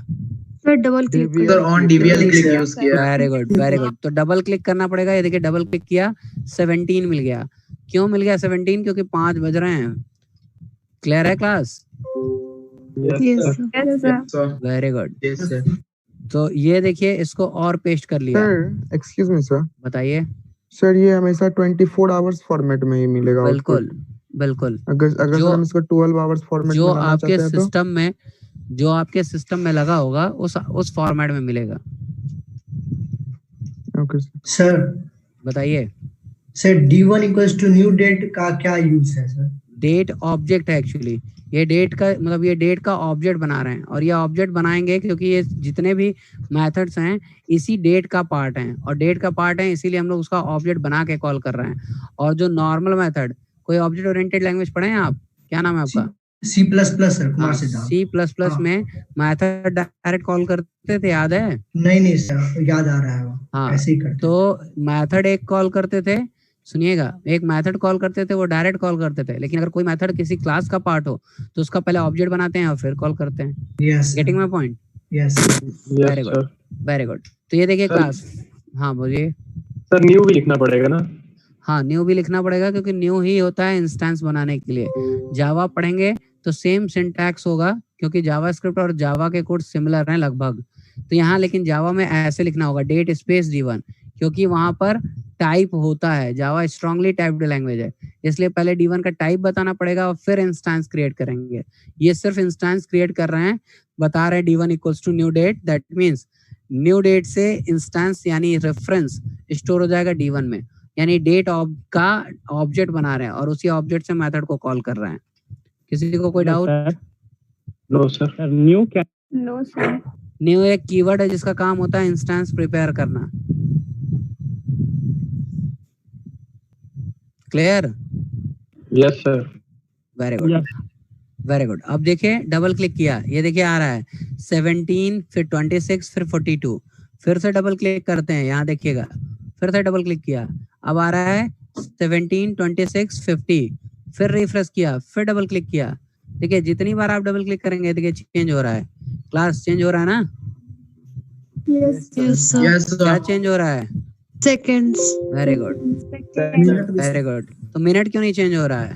Sir double click sir on DVL click use किया। Very good very good. तो डबल क्लिक करना पड़ेगा। ये देखिए डबल क्लिक किया, 17 मिल गया। क्यों मिल गया 17? क्योंकि 5 बज रहे हैं। क्लियर है क्लास? Very good. तो ये देखिए इसको और पेस्ट कर लिया। सर एक्सक्यूज मी सर, बताइए। सर ये हमेशा 24 आवर्स फॉर्मेट में ही मिलेगा? बिल्कुल बिल्कुल। अगर जो सर हम इसको 12 आवर्स फॉर्मेट जो में लाना आपके चाहते हैं तो? सिस्टम में जो आपके सिस्टम में लगा होगा उस फॉर्मेट में मिलेगा। ओके सर बताइए। Sir D1 equals to new date का क्या यूज है सर? डेट ऑब्जेक्ट है एक्चुअली। ये डेट का मतलब ये डेट का ऑब्जेक्ट बना रहे हैं, और ये ऑब्जेक्ट बनाएंगे क्योंकि ये जितने भी मेथड्स हैं इसी डेट का पार्ट हैं, और डेट का पार्ट है इसीलिए हम लोग उसका ऑब्जेक्ट बना के कॉल कर रहे हैं। और जो नॉर्मल मेथड, कोई ऑब्जेक्ट ओरिएंटेड लैंग्वेज पढ़े हैं आप? क्या नाम है आपका? C++ sir, Kumar Siddharth. C++ में मेथड डायरेक्ट कॉल करते थे, याद है? नहीं सर, याद आ रहा है वो। हाँ, ऐसे ही करते। तो मेथड एक कॉल करते थे, सुनिएगा, एक मेथड कॉल करते थे, वो डायरेक्ट कॉल करते थे। लेकिन अगर कोई मेथड किसी क्लास का पार्ट हो तो उसका पहले ऑब्जेक्ट बनाते हैं और फिर कॉल करते हैं। Yes getting my point? Yes very good very good. तो ये देखिए क्लास, हाँ बोलिए सर। न्यू भी लिखना पड़ेगा ना? हाँ न्यू भी लिखना पड़ेगा, क्योंकि न्यू ही होता है इंस्टेंस बनाने के लिए। जावा पढ़ेंगे तो सेम सिंटैक्स होगा, क्योंकि जावास्क्रिप्ट और जावा के कोड सिमिलर हैं लगभग। तो यहाँ लेकिन जावा में ऐसे लिखना होगा, डेट स्पेस D1, क्योंकि वहां पर टाइप होता है। जावा स्ट्रांगली टाइप्ड लैंग्वेज है, इसलिए पहले D1 का टाइप बताना पड़ेगा और फिर इंस्टेंस क्रिएट करेंगे। ये सिर्फ इंस्टेंस क्रिएट कर रहे हैं, बता रहे हैं D1 equals to new date. That means new date से इंस्टेंस यानी रेफरेंस स्टोर हो जाएगा D1 में, यानी डेट का ऑब्जेक्ट बना रहे हैं और उसी ऑब्जेक्ट से मेथड को कॉल कर रहे हैं। किसी को कोई डाउट? No sir. न्यू क्या? No sir. न्यू एक कीवर्ड है जिसका काम होता है इंस्टेंस प्रिपेयर करना। Clear? Yes sir. Very good very good. अब देखिए डबल क्लिक किया, ये देखिए आ रहा है 17, फिर 26, फिर 42। फिर से डबल क्लिक करते हैं, यहाँ देखिएगा, फिर से डबल क्लिक किया, अब आ रहा है 17, 26, 50। फिर रिफ्रेश किया, फिर डबल क्लिक किया। देखिए जितनी बार आप डबल क्लिक करेंगे देखिए चेंज हो रहा है। क्लास चेंज हो रहा है ना? Yes sir. क्या चेंज हो रहा है? Seconds. Very good very good. तो मिनट क्यों नहीं चेंज हो रहा है?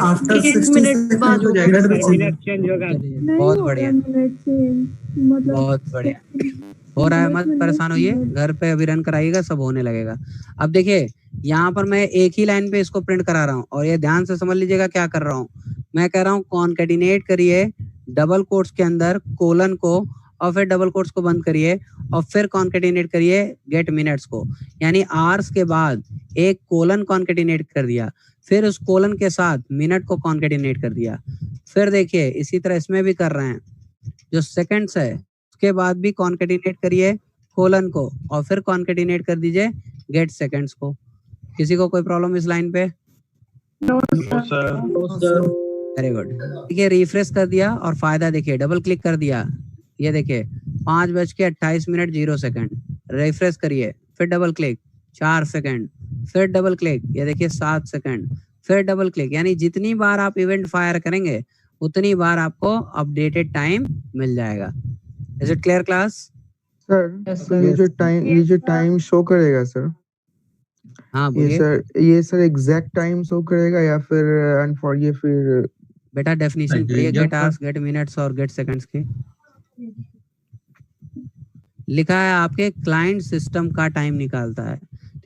आफ्टर 1 मिनट बाद हो जाएगा। मिनट चेंज होगा। बहुत बढ़िया बहुत बढ़िया। हो रहा है, मत परेशान होइए, घर पे अभी रन कराइएगा, सब होने लगेगा। अब देखिए यहाँ पर मैं एक ही लाइन पे इसको प्रिंट करा रहा हूँ, और ये ध्यान से समझ लीजिएगा क्या कर रहा हूँ। मैं कह रहा हूँ कॉन्केटिनेट करिए डबल कोट्स के अंदर कोलन को, और फिर डबल कोट्स को बंद करिए, और फिर कॉन्केटिनेट करिए गेट मिनट्स को, यानी आवर्स के बाद एक कोलन कॉन्केटिनेट कर दिया, फिर उस कोलन के साथ मिनट को कॉन्केटिनेट कर दिया। फिर देखिए इसी तरह इसमें भी कर रहे हैं, जो सेकंड्स है उसके बाद भी कॉन्केटिनेट करिए कोलन को, और फिर कॉन्केटिनेट कर दीजिए गेट सेकंड्स को। किसी को कोई प्रॉब्लम इस लाइन पे? Very good. देखिए रिफ्रेश कर दिया और फायदा देखिए, डबल क्लिक कर दिया, ये देखिए 5:28:0 रिफ्रेश करिए, फिर डबल क्लिक 4 सेकंड, फिर डबल क्लिक, ये देखिए 7 सेकंड, फिर डबल क्लिक। यानी जितनी बार आप इवेंट फायर करेंगे उतनी बार आपको अपडेटेड टाइम मिल जाएगा। Is it clear class? Sir ये जो टाइम शो करेगा सर, हाँ बोलिए। ये सर एग्जैक्ट टाइम शो करेगा या फिर ये फिर बेटा डेफिनेशन पढ़िए, गेट आवर्स, गेट मिनट्स और गेट सेकंड्स की। लिखा है आपके क्लाइंट सिस्टम का टाइम निकालता है,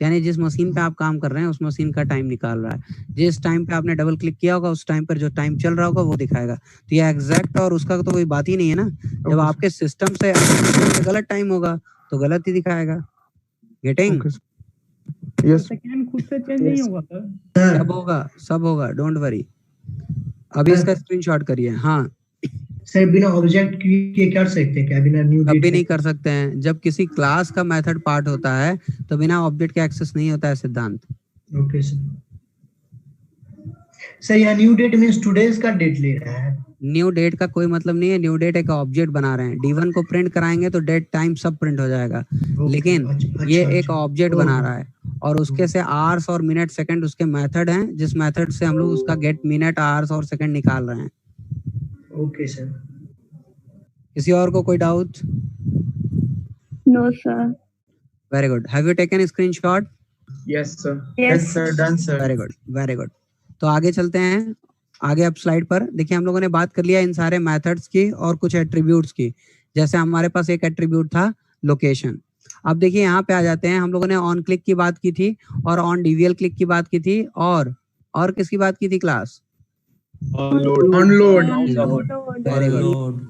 यानी जिस मशीन पे आप काम कर रहे हैं उस मशीन का टाइम निकाल रहा है। जिस टाइम पे आपने डबल क्लिक किया होगा उस टाइम पर जो टाइम चल रहा होगा वो दिखाएगा। तो ये एग्जैक्ट और उसका तो कोई बात ही नहीं है ना। जब आपके सिस्टम से गलत टाइम होगा तो गलत ही दिखाएगा। गेटिंग? यस सेकंड खुद से चेंज नहीं होगा सर? सब होगा, डोंट वरी। अभी इसका स्क्रीनशॉट करिए। हाँ सर बिना ऑब्जेक्ट के कर सकते हैं क्या? बिना न्यू कभी नहीं कर सकते हैं। जब किसी क्लास का मेथड पार्ट होता है तो बिना ऑब्जेक्ट के एक्सेस नहीं होता है सिद्धांत। Okay sir. सर यहाँ न्यू डेट मींस टुडेज का डेट ले रहा है। न्यू डेट का कोई मतलब नहीं है। न्यू डेट एक ऑब्जेक्ट बना रहे हैं। D1 को प्रिंट कराएंगे तो डेट टाइम सब प्रिंट हो जाएगा, लेकिन ये एक ऑब्जेक्ट बना रहा है और उसके से आवर्स और मिनट सेकंड उसके मेथड हैं, जिस मेथड से हम लोग उसका गेट मिनट आवर्स और सेकंड निकाल रहे हैं। Okay sir. किसी और को कोई doubt? No sir. Very good. Have you taken screenshot? Yes sir. Yes sir, done sir. Very good, very good. तो आगे चलते हैं। आगे अब स्लाइड पर देखिए, हम लोगों ने बात कर लिया इन सारे मेथड्स की और कुछ एट्रीब्यूट्स की। जैसे हमारे पास एक एट्रीब्यूट था लोकेशन। अब देखिए यहाँ पे आ जाते हैं। हम लोगों ने ऑन क्लिक की बात की थी और ऑन डीवीएल क्लिक की बात की थी और किसकी बात की थी class? On load. Very good,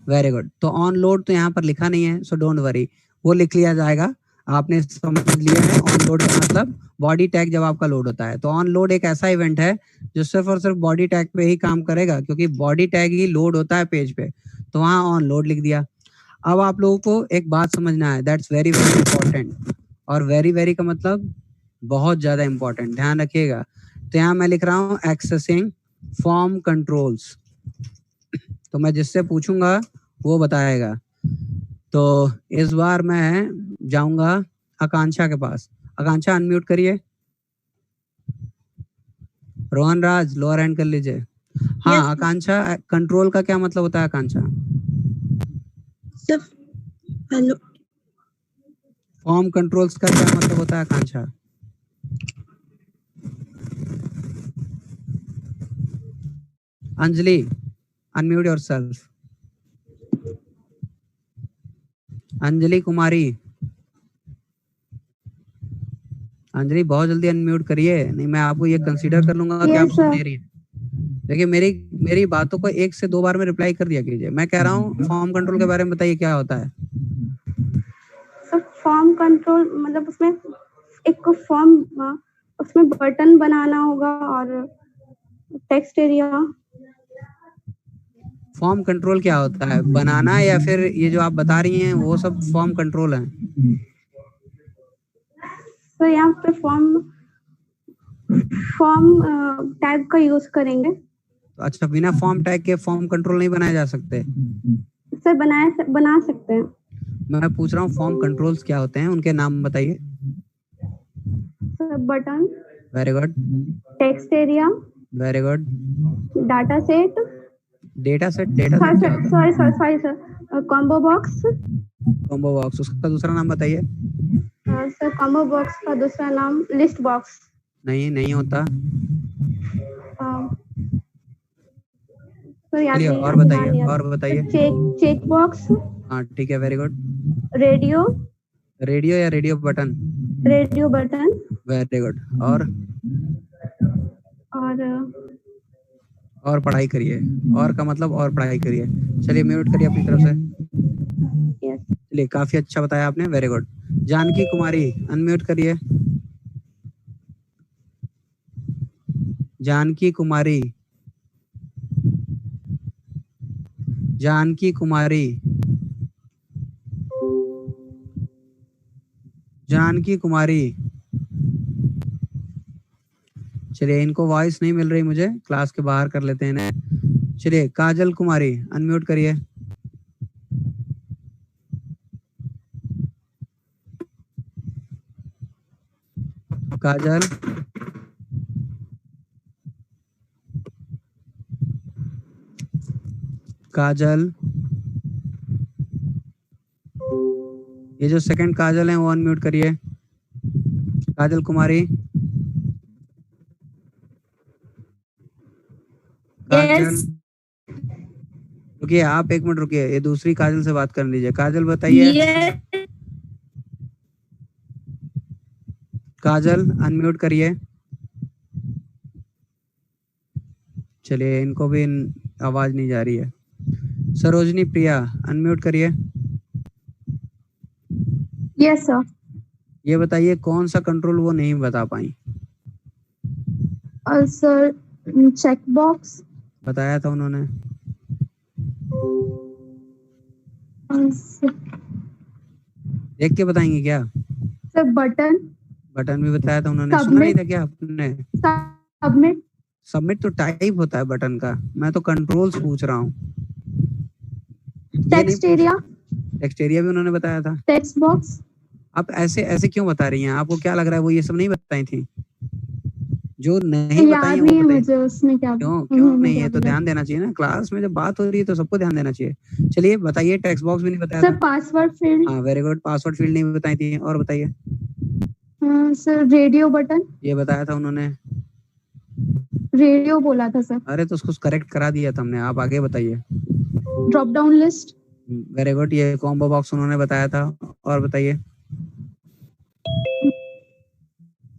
very good. तो ऑन लोड तो यहाँ पर लिखा नहीं है, सो डोंट वरी, वो लिख लिया जाएगा। आपने समझ लिया है ऑन लोड का मतलब बॉडी टैग जब आपका लोड होता है। तो ऑन लोड एक ऐसा इवेंट है जो सिर्फ और सिर्फ बॉडी टैग पे ही काम करेगा, क्योंकि बॉडी टैग ही लोड होता है पेज पे। तो वहाँ ऑन लोड लिख दिया। अब आप लोगों को एक बात समझना है, दैट्स वेरी वेरी इंपॉर्टेंट। और वेरी वेरी का मतलब बहुत ज्यादा इंपॉर्टेंट, ध्यान रखिएगा। तो यहाँ मैं लिख रहा हूँ एक्सेसिंग फॉर्म कंट्रोल्स। तो मैं जिससे पूछूंगा वो बताएगा। तो इस बार मैं जाऊंगा आकांक्षा के पास। आकांक्षा अनम्यूट करिए। रोहन राज लोअर हैंड कर लीजिए। हाँ Yes. आकांक्षा, कंट्रोल का क्या मतलब होता है Akanksha? Sir hello. Form controls का क्या मतलब होता है आकांक्षा? Anjali unmute yourself. अंजलि कुमारी, अंजलि बहुत जल्दी अनम्यूट करिए, नहीं मैं आपको ये कंसीडर कर लूंगा कि आप सुन नहीं रही हैं। देखिए मेरी बातों को 1 से 2 बार में रिप्लाई कर दिया कीजिए। मैं कह रहा हूँ फॉर्म कंट्रोल के बारे में बताइए क्या होता है। सर फॉर्म कंट्रोल मतलब उसमें एक फॉर्म, उसमें बटन बनाना होगा और टेक्स्ट एरिया। फॉर्म कंट्रोल क्या होता है? बनाना या फिर ये जो आप बता रही हैं वो सब फॉर्म कंट्रोल है? तो यहाँ पे फॉर्म टैग का यूज करेंगे। अच्छा, बिना फॉर्म टैग के फॉर्म कंट्रोल नहीं बनाए जा सकते? सर बना सकते हैं। मैं पूछ रहा हूँ फॉर्म कंट्रोल्स क्या होते हैं, उनके नाम बताइए। Sir button, very good, text area, very good, data set, sorry sir, combo box. Combo box, उसका दूसरा नाम बताइए। सर कॉम्बो बॉक्स का दूसरा नाम लिस्ट बॉक्स। नहीं होता। चलिए और बताइए। Check box. हाँ ठीक है, वेरी गुड। रेडियो या radio button? Radio button. Very good. और पढ़ाई करिए। और का मतलब और पढ़ाई करिए। चलिए म्यूट करिए अपनी तरफ से। यस। चलिए काफी अच्छा बताया आपने, वेरी गुड। जानकी कुमारी अनम्यूट करिए। जानकी कुमारी, जानकी कुमारी, जानकी कुमारी। चलिए इनको वॉइस नहीं मिल रही मुझे, क्लास के बाहर कर लेते हैं इन्हें। चलिए काजल कुमारी अनम्यूट करिए। काजल, काजल, ये जो सेकंड काजल है वो अनम्यूट करिए। काजल कुमारी, काजल, रुकिए आप 1 मिनट रुकिए, ये दूसरी काजल से बात कर लीजिए। काजल बताइए। काजल अनम्यूट करिए। चलिए इनको भी आवाज नहीं जा रही है। सरोजनी प्रिया अनम्यूट करिए। Yes sir. ये बताइए कौन सा कंट्रोल वो नहीं बता पाई। Sir check box. बताया था उन्होंने। देख के बताएंगे क्या? Sir button. बटन भी बताया था उन्होंने। सुना नहीं था क्या आपने? सबमिट। सबमिट तो टाइप होता है बटन का, मैं तो कंट्रोल्स पूछ रहा हूँ। Text area. टेक्स्ट एरिया भी उन्होंने बताया था। Text box. आप ऐसे ऐसे क्यों बता रही हैं? आपको क्या लग रहा है वो ये सब नहीं बताई थी? जो नहीं बताई नहीं वो बताइए। मुझे उसमें क्या क्यों नहीं है? तो ध्यान देना चाहिए ना, क्लास में जब बात हो रही है तो सबको ध्यान देना चाहिए। चलिए बताइए। टेक्स्ट बॉक्स भी नहीं बताया सर था। Password field. हाँ वेरी गुड। पासवर्ड फील्ड नहीं बताई थी। और बताइए। Sir radio button. ये बताया था उन्होंने। रेडियो बोला था सर। अरे तो उसको करेक्ट करा दिया था हमने। आप आगे बताइए। Drop down list. Very good. ये कॉम्बो बॉक्स उन्होंने बताया था। और बताइए।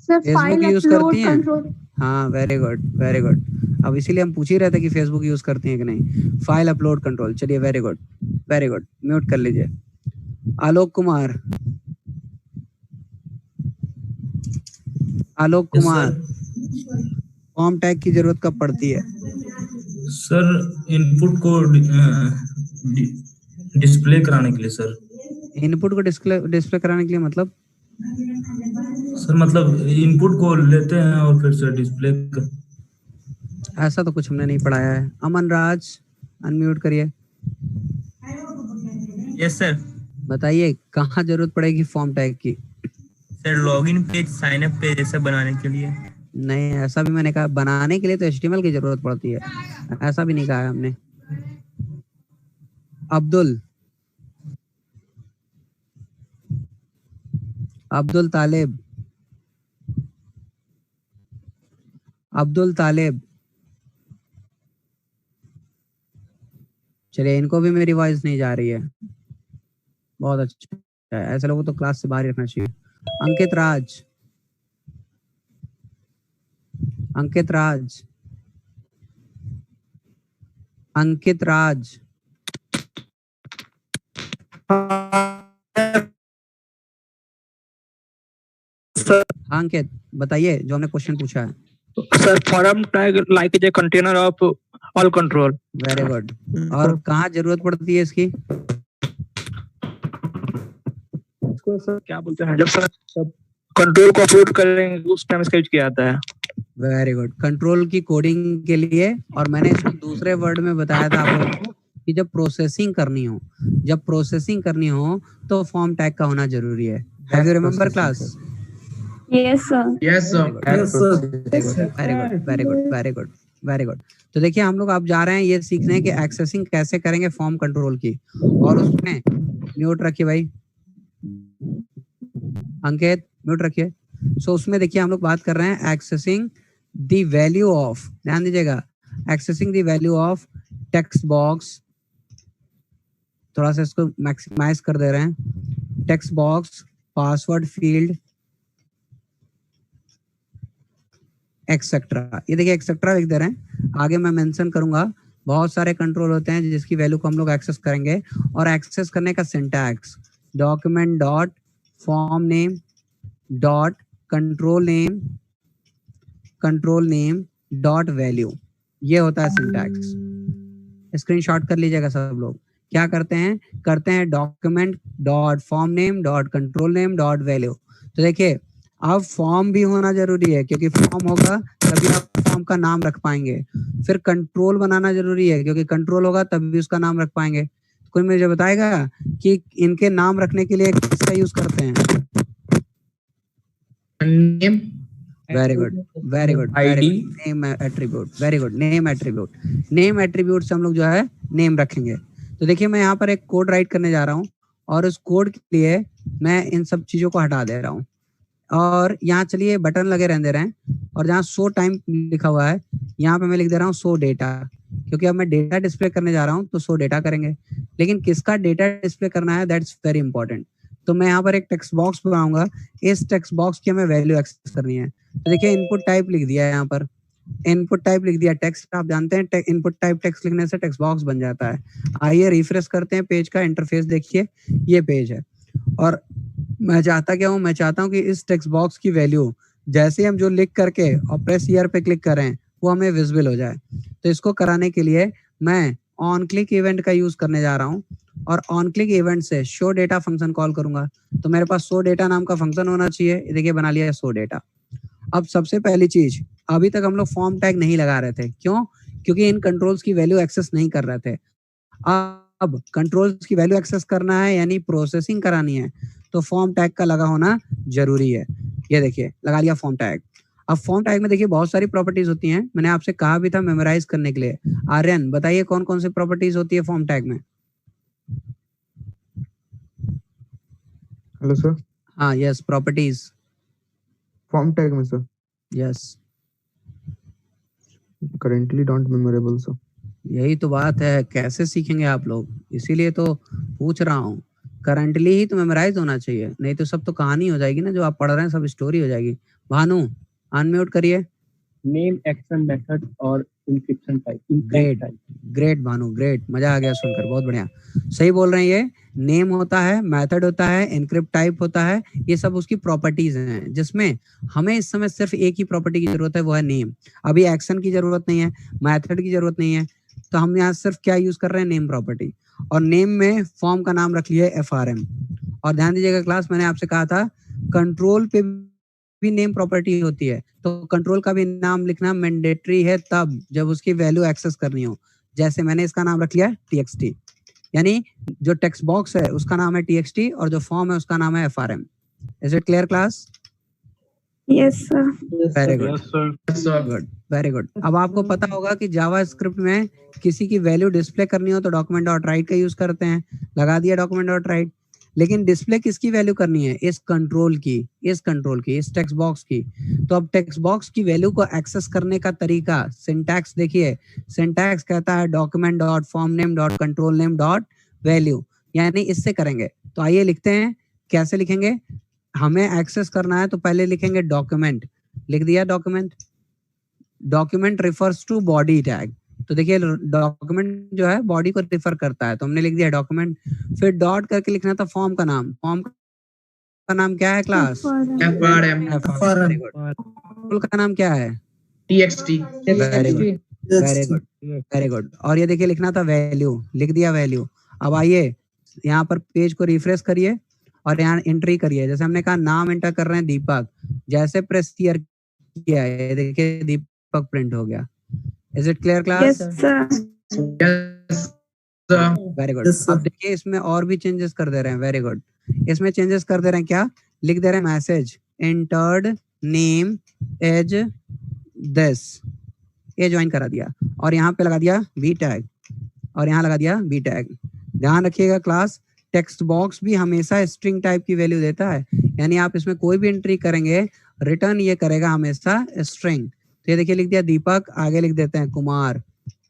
Sir Facebook file use upload करती हैं? कंट्रोल। हाँ वेरी गुड वेरी गुड। अब इसीलिए हम पूछ ही रहे थे कि फेसबुक यूज करती हैं कि नहीं। File upload control. चलिए very good very good. Mute कर लीजिए। आलोक कुमार, आलोक कुमार, फॉर्म टैग की जरूरत कब पड़ती है? सर इनपुट को डिस्प्ले कराने के लिए सर। इनपुट को डिस्प्ले कराने के लिए मतलब? सर मतलब इनपुट को लेते हैं और फिर से डिस्प्ले ऐसा तो कुछ हमने नहीं पढ़ाया है। अमन राज अनम्यूट करिए। Yes sir. बताइए कहाँ जरूरत पड़ेगी फॉर्म टैग की? Sir login page, sign up page ऐसा बनाने के लिए। नहीं ऐसा भी मैंने कहा, बनाने के लिए तो HTML की जरूरत पड़ती है, ऐसा भी नहीं कहा है हमने। अब्दुल, अब्दुल तालिब, अब्दुल तालिब। चलिए इनको भी मेरी वॉइस नहीं जा रही है। बहुत अच्छा है। ऐसे लोगों तो क्लास से बाहर रखना चाहिए। अंकित राज, अंकित राज, अंकित राज। हाँ अंकित बताइए जो हमने क्वेश्चन पूछा है। Sir form tag like is a container of all control. Very good. और कहाँ जरूरत पड़ती है इसकी? इसको सर क्या बोलते हैं, जब सर कंट्रोल को अपलोड करेंगे उस टाइम इसका यूज किया जाता है। Very good. कंट्रोल की कोडिंग के लिए। और मैंने इसको दूसरे वर्ड में बताया था आप लोगों को कि जब प्रोसेसिंग करनी हो, जब प्रोसेसिंग करनी हो तो फॉर्म टैग का होना जरूरी है। Have you remember class? Yes sir. Yes sir. Very good very good very good very good. तो देखिए हम लोग अब जा रहे हैं ये सीखने हैं कि एक्सेसिंग कैसे करेंगे फॉर्म कंट्रोल की। और उसमें म्यूट रखिए भाई, अंकित म्यूट रखिए। सो उसमें देखिए हम लोग बात कर रहे हैं एक्सेसिंग द वैल्यू ऑफ, ध्यान दीजिएगा, accessing the value of text box. थोड़ा सा इसको मैक्सिमाइज कर दे रहे हैं। Text box, password field, etcetera. ये देखिए एक्सेट्रा लिख दे रहे हैं। आगे मैं मेंशन करूंगा बहुत सारे कंट्रोल होते हैं जिसकी वैल्यू को हम लोग एक्सेस करेंगे। और एक्सेस करने का syntax document dot form name dot control name dot value, ये होता है सिंटैक्स। स्क्रीनशॉट कर लीजिएगा सब लोग। क्या करते हैं document dot form name dot control name dot value. तो देखिए अब फॉर्म भी होना जरूरी है क्योंकि फॉर्म होगा तभी आप फॉर्म का नाम रख पाएंगे। फिर कंट्रोल बनाना जरूरी है क्योंकि कंट्रोल होगा तभी उसका नाम रख पाएंगे। कोई मुझे बताएगा कि इनके नाम रखने के लिए किसका यूज करते हैं? Name. Very good very good ID name attribute, very good name attribute. Name attribute से हम लोग जो है नेम रखेंगे। तो देखिए मैं यहाँ पर एक कोड राइट करने जा रहा हूँ और उस कोड के लिए मैं इन सब चीजों को हटा दे रहा हूँ और यहाँ चलिए बटन लगे रहने दे रहे हैं और जहाँ शो टाइम लिखा हुआ है यहाँ पे मैं लिख दे रहा हूँ शो डेटा, क्योंकि अब मैं डेटा डिस्प्ले करने जा रहा हूँ तो शो डेटा करेंगे। लेकिन किसका डेटा डिस्प्ले करना है दैट्स वेरी इंपॉर्टेंट। तो मैं यहाँ पर एक टेक्स्ट बॉक्स बनाऊंगा, इस टेक्स्ट बॉक्स की हमें वैल्यू एक्सेस करनी है। तो देखिए इनपुट टाइप लिख दिया है, यहाँ पर इनपुट टाइप लिख दिया टेक्स्ट। आप जानते हैं इनपुट टाइप टेक्स्ट लिखने से टेक्स्ट बॉक्स बन जाता है। आइए रिफ्रेश करते हैं पेज का इंटरफेस, देखिए ये पेज है और मैं चाहता क्या हूँ, मैं चाहता हूँ कि इस टेक्स्ट बॉक्स की वैल्यू जैसे हम जो लिख करके और प्रेस हियर पे क्लिक करें वो हमें विजिबल हो जाए। तो इसको कराने के लिए मैं ऑन क्लिक इवेंट का यूज करने जा रहा हूँ और ऑन क्लिक इवेंट से शो डेटा फंक्शन कॉल करूंगा। तो मेरे पास शो डेटा नाम का फंक्शन होना चाहिए। देखिए बना लिया शो डेटा। अब सबसे पहली चीज, अभी तक हम लोग फॉर्म टैग नहीं लगा रहे थे, क्यों? क्योंकि इन कंट्रोल्स की वैल्यू एक्सेस नहीं कर रहे थे। अब कंट्रोल्स की वैल्यू एक्सेस करना है यानी प्रोसेसिंग करानी है तो फॉर्म टैग का लगा होना जरूरी है। ये देखिए लगा लिया फॉर्म टैग। अब फॉर्म टैग में देखिए बहुत सारी प्रॉपर्टीज होती हैं, मैंने आपसे कहा भी था मेमोराइज करने के लिए। आर्यन बताइए कौन कौन सी प्रॉपर्टीज होती है फॉर्म टैग में? Hello sir. हाँ यस, प्रॉपर्टीज फॉर्म टैग में sir. Yes, currently don't memorable sir. यही तो बात है, कैसे सीखेंगे आप लोग, इसीलिए तो पूछ रहा हूँ। करंटली ही तो मेमोराइज होना चाहिए, नहीं तो सब तो कहानी हो जाएगी ना, जो आप पढ़ रहे हैं सब स्टोरी हो जाएगी। भानु अनम्यूट करिए। नेम, एक्शन, मेथड और encryption type. Great great Bhanu, great, मजा आ गया सुनकर, बहुत बढ़िया, सही बोल रहे हैं। ये नेम होता है, मेथड होता है, एनक्रिप्ट टाइप होता है, ये सब उसकी प्रॉपर्टीज हैं, जिसमें हमें इस समय सिर्फ एक ही प्रॉपर्टी की जरूरत है, वो है नेम। अभी एक्शन की जरूरत नहीं है, मेथड की जरूरत नहीं है, तो हम यहाँ सिर्फ क्या यूज कर रहे हैं, नेम प्रॉपर्टी। और नेम में फॉर्म का नाम रख लिया है FRM। और ध्यान दीजिएगा क्लास, मैंने आपसे कहा था कंट्रोल पे भी नेम प्रॉपर्टी होती है, तो कंट्रोल का भी नाम लिखना मैंडेटरी है तब जब उसकी वैल्यू एक्सेस करनी हो। जैसे मैंने इसका नाम रख लिया है TXT, यानी जो टेक्स्ट बॉक्स है उसका नाम है TXT और जो फॉर्म है उसका नाम है FRM। Is it clear class? Yes sir. Very good, very good. अब आपको पता होगा कि जावा स्क्रिप्ट में किसी की वैल्यू डिस्प्ले करनी हो तो डॉक्यूमेंट डॉट राइट का यूज करते हैं, लगा दिया डॉक्यूमेंट डॉट राइट। लेकिन डिस्प्ले किसकी वैल्यू करनी है, इस कंट्रोल की, इस टेक्स्ट बॉक्स की। तो अब टेक्स्ट बॉक्स की वैल्यू को एक्सेस करने का तरीका, सिंटैक्स देखिए, सिंटैक्स कहता है document dot form name dot control name dot value, यानी इससे करेंगे। तो आइए लिखते हैं, कैसे लिखेंगे। हमें एक्सेस करना है तो पहले लिखेंगे डॉक्यूमेंट, लिख दिया document. Document refers to body tag, तो देखिए डॉक्यूमेंट जो है बॉडी को रिफर करता है, तो हमने लिख दिया डॉक्यूमेंट। फिर डॉट करके लिखना था फॉर्म का नाम। फॉर्म का नाम क्या है क्लास? FRM। कंट्रोल का नाम क्या है? TXT। Very good, very good, very good. और ये देखिए लिखना था वैल्यू, लिख दिया वैल्यू। अब आइए यहाँ पर पेज को रिफ्रेश करिए और यहाँ एंट्री करिए। जैसे हमने कहा नाम एंटर कर रहे हैं दीपक, जैसे प्रेस किया है देखिए दीपक प्रिंट हो गया। Is it clear class? Yes sir. Very good. अब देखिए इसमें और भी चेंजेस कर दे रहे हैं, वेरी गुड। इसमें चेंजेस कर दे रहे हैं, क्या लिख दे रहे हैं? Message entered name as this, ये ज्वाइन करा दिया और यहाँ पे लगा दिया बी टैग और यहाँ लगा दिया बी टैग। ध्यान रखिएगा क्लास, टेक्स्ट बॉक्स भी हमेशा स्ट्रिंग टाइप की वैल्यू देता है, यानी आप इसमें कोई भी एंट्री करेंगे रिटर्न ये करेगा हमेशा स्ट्रिंग। तो ये देखिए लिख दिया दीपक, आगे लिख देते हैं कुमार,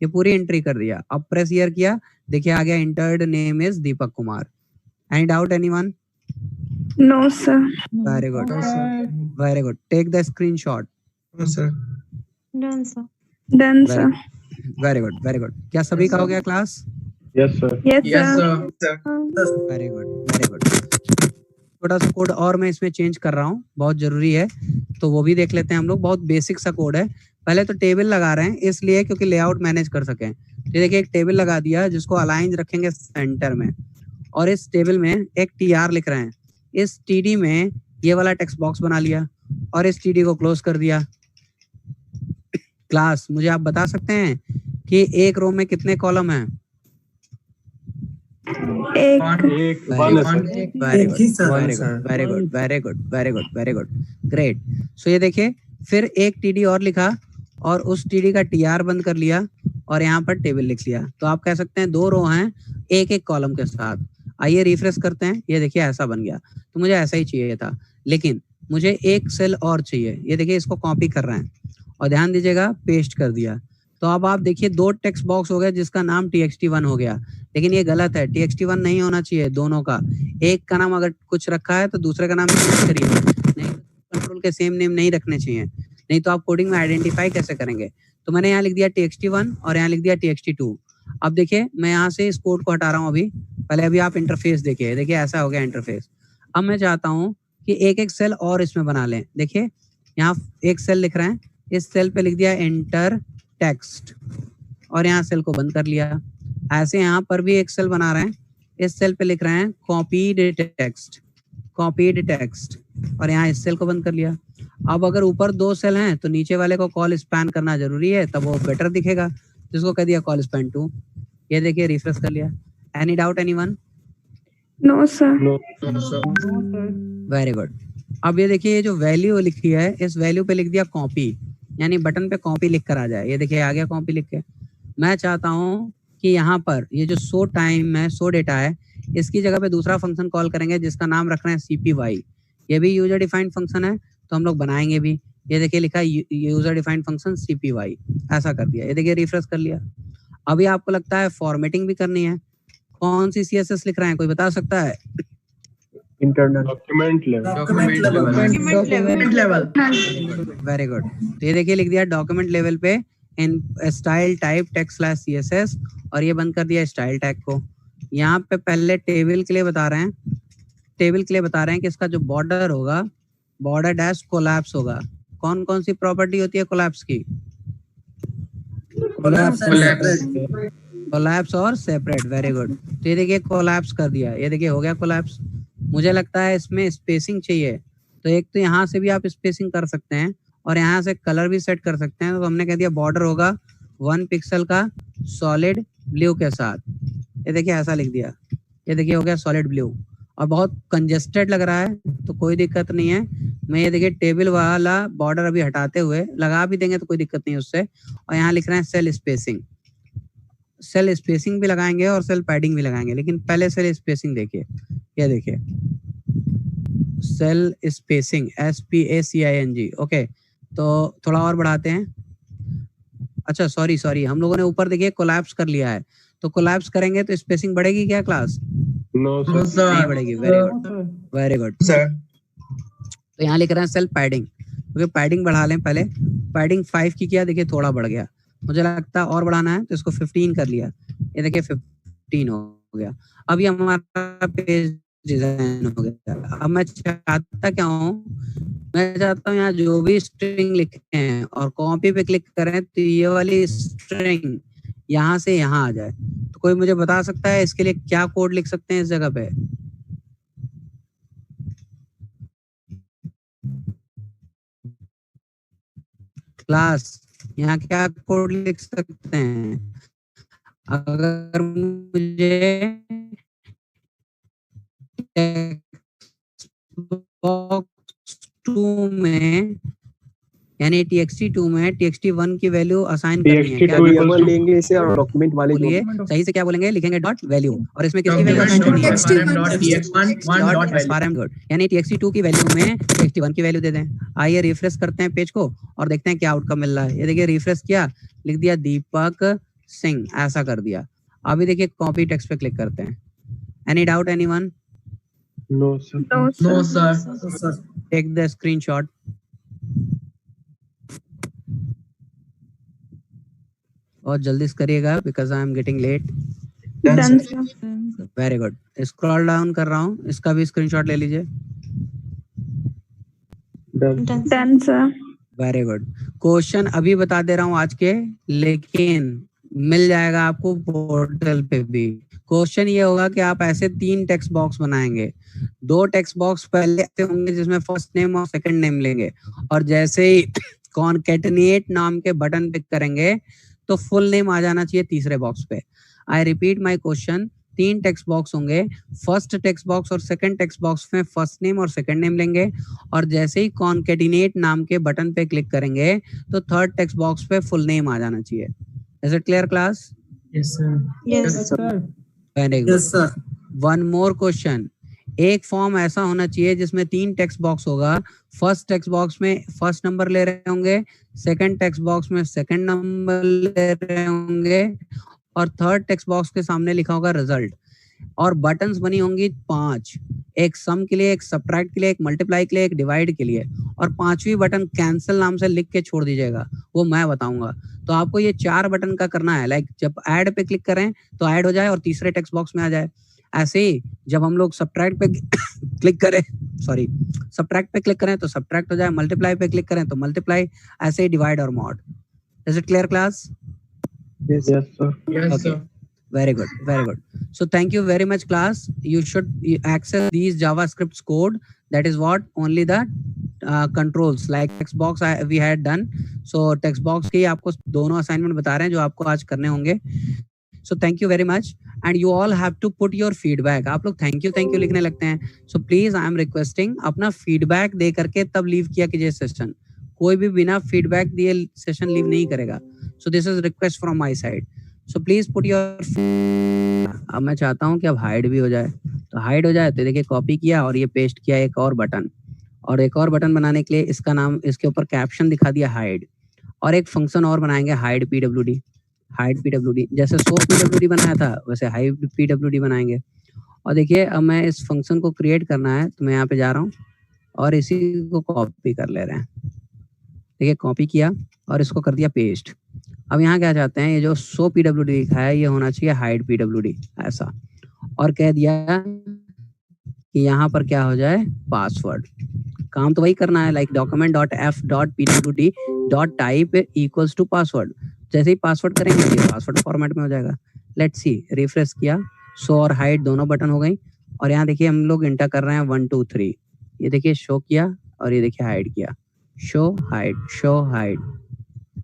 ये पूरी एंट्री कर दिया। अब प्रेस हियर किया, देखिए आ गया entered name is Deepak Kumar. Any doubt anyone? No sir. Very good, very good. Take the screenshot. Done sir. Done sir. Very good, very good. क्या सभी का हो गया class? Yes sir. Yes sir. Very good, very good. छोटा सा code और मैं इसमें चेंज कर रहा हूँ, बहुत जरूरी है, तो वो भी देख लेते हैं हम लोग। बहुत बेसिक सा कोड है। पहले तो टेबल लगा रहे हैं इसलिए क्योंकि लेआउट मैनेज कर सकें। तो देखिए एक टेबल लगा दिया जिसको अलाइन रखेंगे सेंटर में, और इस टेबल में एक TR लिख रहे हैं। इस TD में ये वाला टेक्स्ट बॉक्स बना लिया और इस TD को क्लोज कर दिया। क्लास मुझे आप बता सकते हैं कि एक रो में कितने कॉलम हैं? एक। Very good, very good, very good, very good, very good, very good, great. So ये देखिए फिर एक टीडी और लिखा और उस टीडी का टीआर बंद कर लिया और यहाँ पर टेबल लिख लिया। तो आप कह सकते हैं 2 रो हैं एक एक कॉलम के साथ। आइए रिफ्रेश करते हैं, ये देखिए ऐसा बन गया। तो मुझे ऐसा ही चाहिए था, लेकिन मुझे एक सेल और चाहिए। ये देखिए इसको कॉपी कर रहे हैं और ध्यान दीजिएगा पेस्ट कर दिया। तो अब आप देखिए 2 टेक्स्ट बॉक्स हो गए जिसका नाम txt1 हो गया, लेकिन ये गलत है। txt1 नहीं होना चाहिए दोनों का। एक का नाम अगर कुछ रखा है तो दूसरे का नाम चेंज करिए, नहीं कंट्रोल के सेम नेम नहीं रखने चाहिए, नहीं तो आप कोडिंग में आइडेंटिफाई कैसे करेंगे। तो मैंने यहाँ लिख दिया txt1 और यहाँ लिख दिया txt2। अब देखिए मैं यहाँ से इस कोड को हटा रहा हूँ अभी आप इंटरफेस देखिए, ऐसा हो गया इंटरफेस। अब मैं चाहता हूँ कि एक एक सेल और इसमें बना लें। देखिए यहाँ एक सेल लिख रहे हैं, इस सेल पे लिख दिया एंटर टेक्स्ट और यहाँ सेल को बंद कर लिया। ऐसे यहाँ पर भी एक सेल बना रहे हैं, इस सेल पे लिख रहे हैं कॉपीड टेक्स्ट और यहाँ इस सेल को बंद कर लिया। अब अगर ऊपर 2 सेल हैं तो नीचे वाले को कॉल स्पैन करना जरूरी है, तब वो बेटर दिखेगा, जिसको कह दिया कॉल स्पैन 2। ये देखिए रिफ्रेश कर लिया। Any doubt anyone? No sir. Very good. अब ये देखिए ये जो वैल्यू लिखी है इस वैल्यू पे लिख दिया कॉपी, यानी बटन पे कॉपी लिख कर आ जाए। ये देखिए आ गया कॉपी लिख के। मैं चाहता हूँ कि यहाँ पर ये जो शो टाइम है, शो डेटा है, इसकी जगह पे दूसरा फंक्शन कॉल करेंगे जिसका नाम रख रहे हैं cpy। ये भी यूजर डिफाइंड फंक्शन है तो हम लोग बनाएंगे भी। ये देखिए लिखा यूजर डिफाइंड फंक्शन cpy, ऐसा कर दिया। ये देखिए रिफ्रेश कर लिया। अभी आपको लगता है फॉर्मेटिंग भी करनी है, कौन सी CSS लिख रहे हैं, कोई बता सकता है? Internal document level. Very good. तो ये देखिए लिख दिया डॉक्यूमेंट लेवल पे इन स्टाइल टाइप text/css और ये बंद कर दिया स्टाइल टैग को। यहाँ पे पहले टेबल के लिए बता रहे हैं कि इसका जो बॉर्डर होगा बॉर्डर डैश कोलैप्स होगा। कौन कौन सी प्रॉपर्टी होती है कोलैप्स की? कोलैप्स और सेपरेट। Very good. तो ये देखिए कोलैप्स कर दिया, ये देखिए हो गया कोलैप्स। मुझे लगता है इसमें स्पेसिंग चाहिए, तो एक तो यहाँ से भी आप स्पेसिंग कर सकते हैं और यहाँ से कलर भी सेट कर सकते हैं। तो हमने कह दिया बॉर्डर होगा 1 पिक्सल का सॉलिड ब्लू के साथ। ये देखिए ऐसा लिख दिया, ये देखिए हो गया सॉलिड ब्लू। और बहुत कंजेस्टेड लग रहा है तो कोई दिक्कत नहीं है, मैं ये देखिए टेबल वाला बॉर्डर अभी हटाते हुए लगा भी देंगे तो कोई दिक्कत नहीं उससे। और यहाँ लिख रहे हैं सेल स्पेसिंग भी लगाएंगे और सेल पैडिंग भी लगाएंगे, लेकिन पहले सेल स्पेसिंग देखिए। ये देखिए सेल स्पेसिंग SPACING। ओके, तो थोड़ा और बढ़ाते हैं। अच्छा सॉरी हम लोगों ने ऊपर देखिए कोलैप्स कर लिया है, तो कोलैप्स करेंगे तो स्पेसिंग बढ़ेगी क्या क्लास? नो सर नहीं बढ़ेगी। Very good sir. तो यहाँ लिख रहे हैं सेल पैडिंग, क्योंकि पैडिंग बढ़ा लें पहले। पैडिंग 5 की किया, देखिए थोड़ा बढ़ गया, मुझे लगता है और बढ़ाना है तो इसको 15 कर लिया। ये देखिए 15 हो गया। अब ये हमारा पेज डिजाइन हो गया। अब मैं चाहता क्या हूँ, मैं चाहता हूँ यहाँ जो भी स्ट्रिंग लिखे हैं और कॉपी पे क्लिक करें तो ये वाली स्ट्रिंग यहाँ से यहाँ आ जाए। तो कोई मुझे बता सकता है इसके लिए क्या कोड लिख सकते हैं इस जगह पे? क्लास यहाँ क्या कोड लिख सकते हैं? अगर मुझे टेक्स्ट 2 में यानी txt2 में txt1 की वैल्यू असाइन करनी है, क्या लेंगे इसे और डॉक्यूमेंट वाले बोलिए सही से क्या बोलेंगे? लिखेंगे डॉट वैल्यू और इसमें किसकी वैल्यू असाइन करनी है? .srm यानी txt2 की वैल्यू में txt1 की वैल्यू दे दें। आइए रिफ्रेश करते हैं पेज को और देखते हैं क्या आउटकम मिल रहा है। ये देखिए रिफ्रेश किया, लिख दिया दीपक सिंह, ऐसा कर दिया। अभी देखिए कॉपी टेक्स्ट पे क्लिक करते हैं। Any doubt anyone? No sir. Take the screenshot. और जल्दी से करिएगा because I am getting late. Very good. Scroll down कर रहा हूँ, इसका भी स्क्रीनशॉट ले लीजिए। Done sir. Very good. Question अभी बता दे रहा हूँ आज के, लेकिन मिल जाएगा आपको पोर्टल पे भी। क्वेश्चन ये होगा कि आप ऐसे 3 टेक्स्ट बॉक्स बनाएंगे। 2 टेक्स्ट बॉक्स पहले ऐसे होंगे जिसमें फर्स्ट नेम और सेकंड नेम लेंगे, और जैसे ही कॉन्कैटिनेट नाम के बटन पे करेंगे तो फुल नेम आ जाना चाहिए तीसरे बॉक्स पे। I repeat my question, 3 text box होंगे। फर्स्ट टेक्स्ट बॉक्स और सेकंड टेक्स्ट बॉक्स में फर्स्ट नेम और सेकंड नेम लेंगे और जैसे ही कॉन्केटिनेट नाम के बटन पे क्लिक करेंगे तो थर्ड टेक्स्ट बॉक्स पे फुल नेम आ जाना चाहिए। Is it clear class? Yes sir. Very good. One more question. एक फॉर्म ऐसा होना चाहिए जिसमें 3 टेक्स्ट बॉक्स होगा। फर्स्ट टेक्स्ट बॉक्स में फर्स्ट नंबर ले रहे होंगे, सेकंड टेक्स्ट बॉक्स में सेकंड नंबर ले रहे होंगे और थर्ड टेक्स्ट बॉक्स के सामने लिखा होगा रिजल्ट। और बटन्स बनी होंगी 5, एक सम के लिए, एक सब्ट्रैक्ट के लिए, एक मल्टीप्लाई के लिए, एक डिवाइड के लिए। और 5वीं बटन कैंसिल नाम से लिख के छोड़ दीजिएगा, वो मैं बताऊंगा। तो आपको ये 4 बटन का करना है। लाइक जब ऐड पे क्लिक करें तो ऐड हो जाए और तीसरे टेक्स्ट बॉक्स में आ जाए। ऐसे ही जब हम लोग सब्ट्रैक्ट पे क्लिक करें, सब्ट्रैक्ट पे क्लिक करें तो सब्ट्रैक्ट हो जाए, मल्टीप्लाई पे क्लिक करें तो मल्टीप्लाई, ऐसे ही डिवाइड और mod. Is it clear class? Yes, sir. Yes, Okay. Very good, very good. So thank you very much class. You should access these JavaScript code. That is what only the controls like text box we had done. So text box के आपको दोनों assignment बता रहे हैं जो आपको आज करने होंगे। So thank you very much and you all have to put your feedback. आप लोग thank you लिखने लगते हैं। So please I am requesting अपना feedback दे करके तब लीव किया कीजिए सेशन। कोई भी बिना फीडबैक दिए सेशन लीव नहीं करेगा। So this is request from my side. So please put your। अब मैं चाहता हूँ कि अब हाइड भी हो जाए। तो हाइड हो जाए तो देखिए कॉपी किया और ये पेस्ट किया एक और बटन, और एक और बटन बनाने के लिए इसका नाम, इसके ऊपर कैप्शन दिखा दिया हाइड, और एक फंक्शन और बनाएंगे हाइड पीडब्ल्यूडी। हाइड पीडब्ल्यूडी जैसे सो पीडब्ल्यूडी बनाया था वैसे हाइड पीडब्ल्यूडी बनाएंगे। और देखिए अब मैं इस फंक्शन को क्रिएट करना है तो मैं यहाँ पे जा रहा हूँ और इसी को कॉपी कर ले रहे हैं। देखिए कॉपी किया और इसको कर दिया पेस्ट। अब यहाँ क्या चाहते हैं, ये जो सो पीडब्ल्यूडी लिखा है ये होना चाहिए हाइड पीडब्ल्यूडी ऐसा, और कह दिया कि यहाँ पर क्या हो जाए पासवर्ड। काम तो वही करना है, like document.f.pwd.type equals to password. जैसे ही पासवर्ड करेंगे ये पासवर्ड फॉर्मेट में हो जाएगा। लेट्स सी, रिफ्रेश किया, शो और हाइड दोनों बटन हो गई। और यहाँ देखिए हम लोग इंटर कर रहे हैं 1 2 3। ये देखिए शो किया और ये देखिए हाइड किया, show hide show hide.